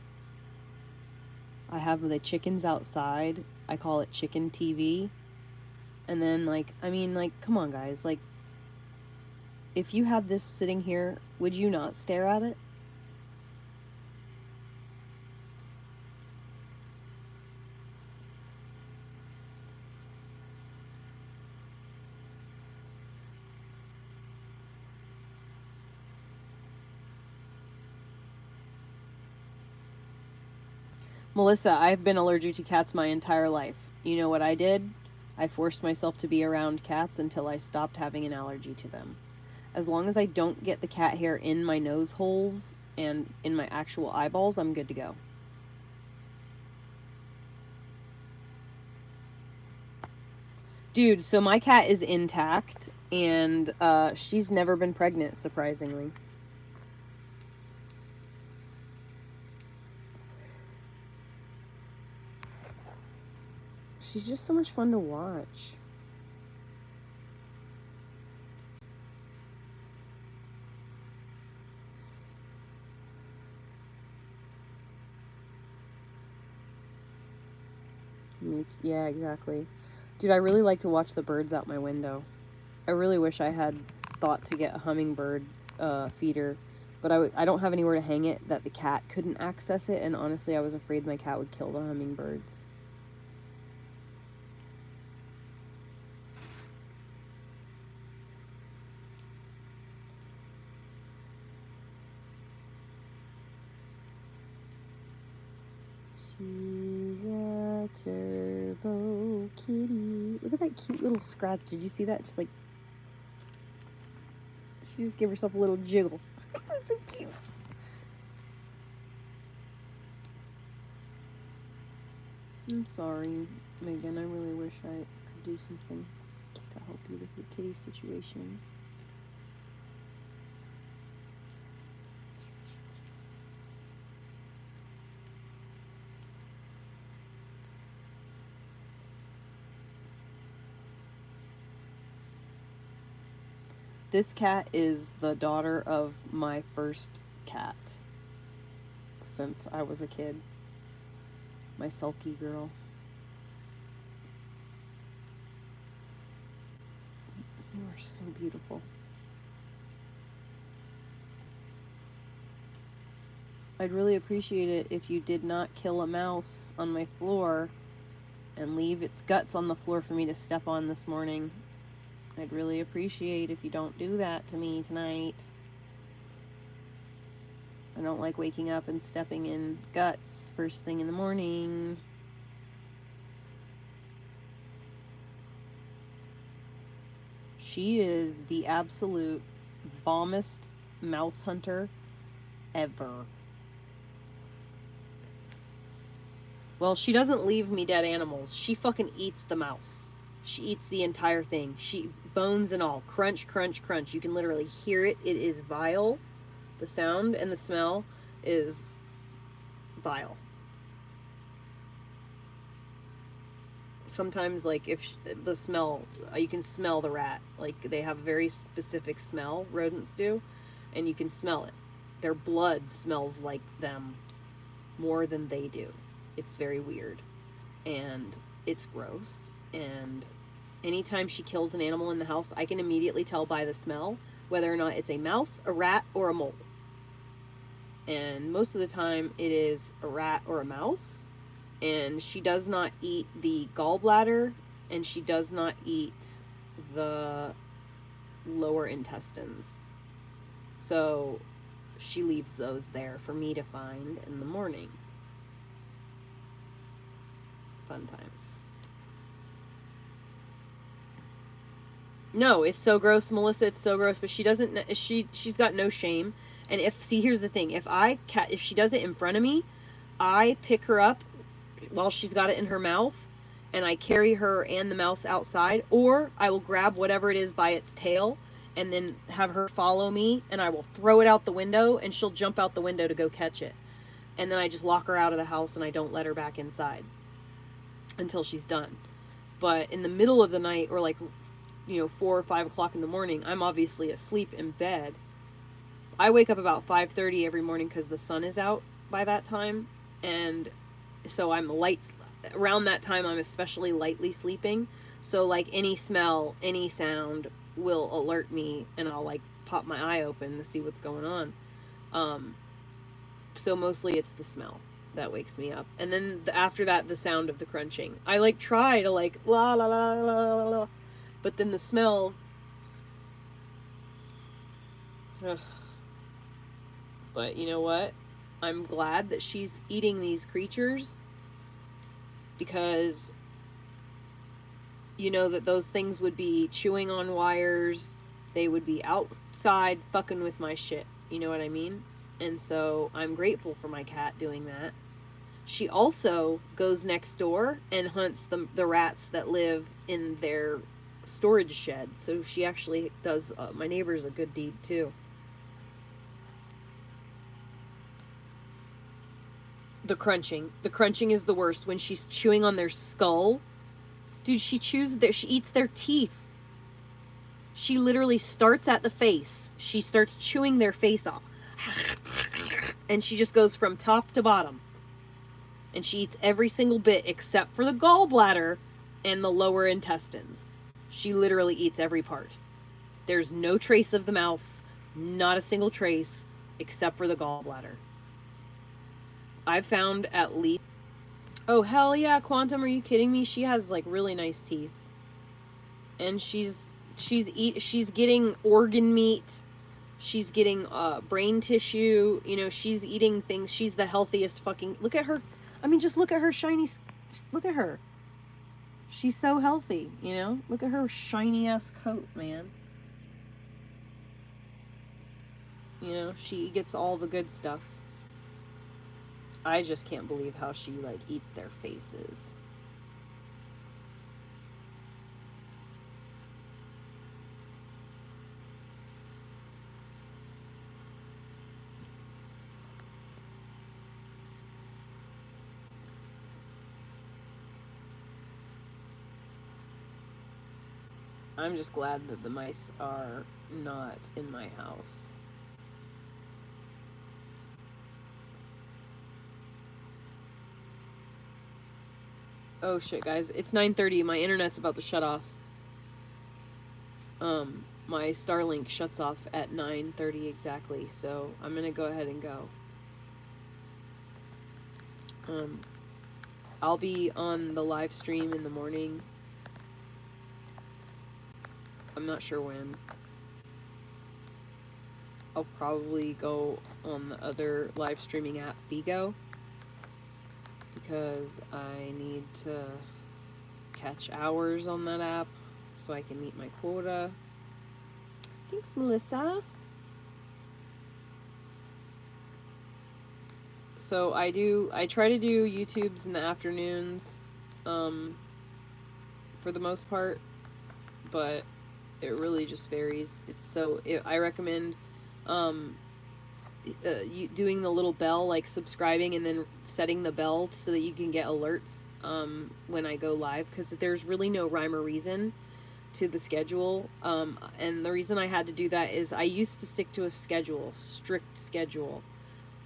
I have the chickens outside. I call it chicken TV. And then, like, I mean, like, come on, guys. Like, if you had this sitting here, would you not stare at it? Melissa, I've been allergic to cats my entire life. You know what I did? I forced myself to be around cats until I stopped having an allergy to them. As long as I don't get the cat hair in my nose holes and in my actual eyeballs, I'm good to go. Dude, so my cat is intact, and she's never been pregnant, surprisingly. She's just so much fun to watch. Yeah, exactly. Dude, I really like to watch the birds out my window. I really wish I had thought to get a hummingbird feeder, but I don't have anywhere to hang it that the cat couldn't access it, and honestly, I was afraid my cat would kill the hummingbirds. She's a turbo kitty. Look at that cute little scratch. Did you see that? Just like, she just gave herself a little jiggle. That's so cute. I'm sorry, Megan. I really wish I could do something to help you with your kitty situation. This cat is the daughter of my first cat since I was a kid. My sulky girl. You are so beautiful. I'd really appreciate it if you did not kill a mouse on my floor and leave its guts on the floor for me to step on this morning. I'd really appreciate if you don't do that to me tonight. I don't like waking up and stepping in guts first thing in the morning. She is the absolute bombest mouse hunter ever. Well, she doesn't leave me dead animals. She fucking eats the mouse. She eats the entire thing. She bones and all. Crunch, crunch, crunch. You can literally hear it. It is vile. The sound and the smell is vile. Sometimes, like, if the smell, you can smell the rat. Like, they have a very specific smell, rodents do, and you can smell it. Their blood smells like them more than they do. It's very weird. And it's gross. And anytime she kills an animal in the house, I can immediately tell by the smell whether or not it's a mouse, a rat, or a mole. And most of the time it is a rat or a mouse. And she does not eat the gallbladder, and she does not eat the lower intestines. So she leaves those there for me to find in the morning. Fun times. No, it's so gross, Melissa. It's so gross, but she doesn't. She's got no shame. And here's the thing: if she does it in front of me, I pick her up while she's got it in her mouth, and I carry her and the mouse outside, or I will grab whatever it is by its tail and then have her follow me, and I will throw it out the window, and she'll jump out the window to go catch it. And then I just lock her out of the house, and I don't let her back inside until she's done. But in the middle of the night, or like, 4 or 5 o'clock in the morning, I'm obviously asleep in bed. I wake up about 5:30 every morning because the sun is out by that time, and so I'm light. Around that time, I'm especially lightly sleeping. So, like, any smell, any sound will alert me, and I'll, like, pop my eye open to see what's going on. So mostly it's the smell that wakes me up. And then after that, the sound of the crunching. I, like, try to, like, la la la la la la, but then the smell. Ugh. But you know what? I'm glad that she's eating these creatures, because you know that those things would be chewing on wires. They would be outside fucking with my shit. You know what I mean? And so I'm grateful for my cat doing that. She also goes next door and hunts the rats that live in their storage shed. So she actually does my neighbors a good deed too. The crunching is the worst. When she's chewing on their skull, dude, she eats their teeth. She literally starts at the face. She starts chewing their face off, and she just goes from top to bottom, and she eats every single bit except for the gallbladder and the lower intestines. She literally eats every part. There's no trace of the mouse, not a single trace, except for the gallbladder. I've found at least... Oh, hell yeah, Quantum, are you kidding me? She has, like, really nice teeth. And she's getting organ meat. She's getting brain tissue. You know, she's eating things. She's the healthiest fucking... Look at her. I mean, just look at her shiny... Look at her. She's so healthy, you know? Look at her shiny-ass coat, man. You know, she gets all the good stuff. I just can't believe how she, like, eats their faces. I'm just glad that the mice are not in my house. Oh shit, guys. It's 9:30. My internet's about to shut off. My Starlink shuts off at 9:30 exactly, so I'm gonna go ahead and go. I'll be on the live stream in the morning. I'm not sure when. I'll probably go on the other live streaming app, Vigo, because I need to catch hours on that app so I can meet my quota. Thanks, Melissa. So I try to do YouTubes in the afternoons for the most part, but it really just varies. I recommend you doing the little bell, like subscribing and then setting the bell so that you can get alerts when I go live, because there's really no rhyme or reason to the schedule. And the reason I had to do that is I used to stick to a strict schedule.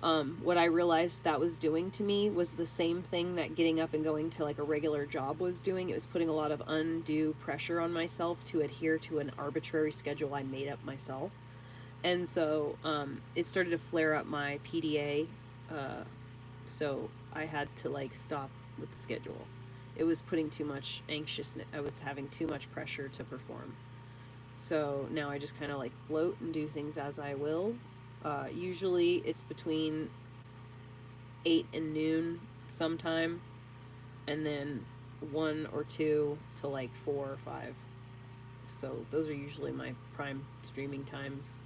What I realized that was doing to me was the same thing that getting up and going to like a regular job was doing. It was putting a lot of undue pressure on myself to adhere to an arbitrary schedule I made up myself. And so it started to flare up my PDA, so I had to like stop with the schedule. It was putting too much anxiousness. I was having too much pressure to perform. So now I just kind of like float and do things as I will. Usually it's between 8 and noon sometime, and then 1 or 2 to like 4 or 5. So those are usually my prime streaming times.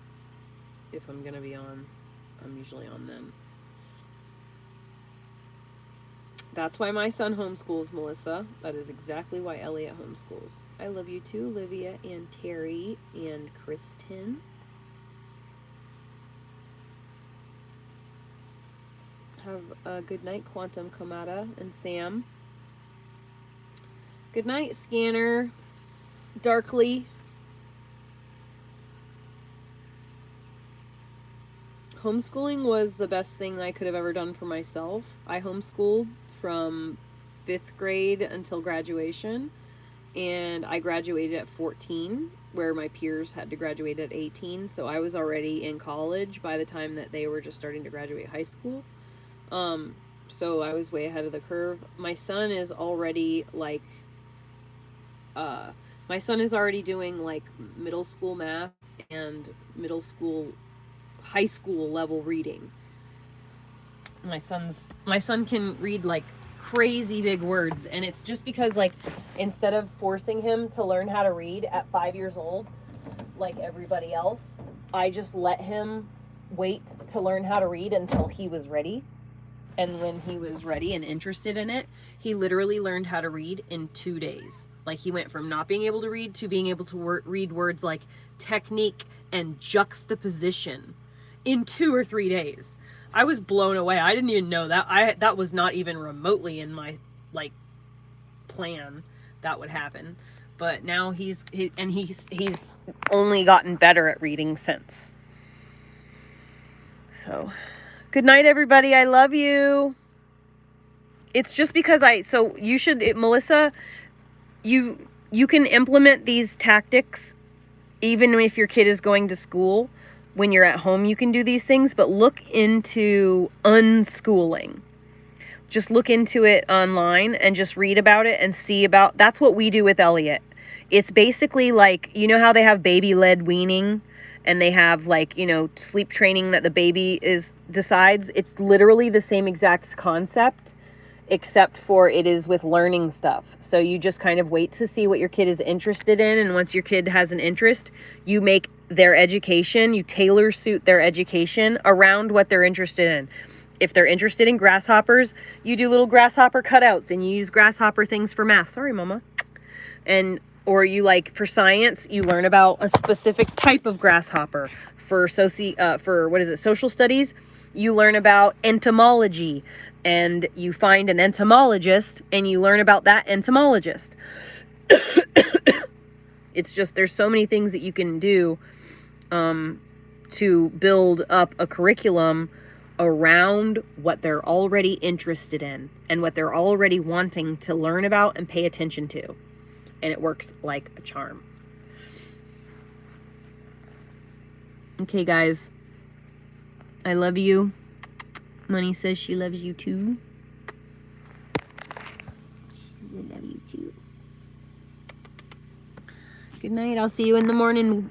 If I'm gonna be on, I'm usually on then. That's why my son homeschools, Melissa. That is exactly why Elliot homeschools. I love you too, Olivia and Terry and Kristen. Have a good night, Quantum Komata and Sam. Good night, Scanner. Darkly. Homeschooling was the best thing I could have ever done for myself. I homeschooled from 5th grade until graduation, and I graduated at 14, where my peers had to graduate at 18, so I was already in college by the time that they were just starting to graduate high school. So I was way ahead of the curve. My son is already like, doing like middle school math and high school level reading. My son can read like crazy big words, and it's just because like instead of forcing him to learn how to read at 5 years old like everybody else, I just let him wait to learn how to read until he was ready. And when he was ready and interested in it, he literally learned how to read in 2 days. Like he went from not being able to read to being able to read words like technique and juxtaposition in 2 or 3 days. I was blown away. I didn't even know that. That was not even remotely in my like plan that would happen. But now he's only gotten better at reading since. So, good night, everybody. I love you. It's just because Melissa, you can implement these tactics even if your kid is going to school. When you're at home, you can do these things, but look into unschooling. Just look into it online and just read about it and see about, that's what we do with Elliot. It's basically like, you know how they have baby-led weaning and they have like, sleep training that the baby decides? It's literally the same exact concept, except for it is with learning stuff. So you just kind of wait to see what your kid is interested in, and once your kid has an interest, you make their education, you tailor suit their education around what they're interested in. If they're interested in grasshoppers, you do little grasshopper cutouts and you use grasshopper things for math. Sorry, Mama. Or you like for science, you learn about a specific type of grasshopper. For social studies, you learn about entomology, and you find an entomologist and you learn about that entomologist. It's just, there's so many things that you can do to build up a curriculum around what they're already interested in and what they're already wanting to learn about and pay attention to. And it works like a charm. Okay, guys. I love you. Money says she loves you too. She says I love you too. Good night. I'll see you in the morning.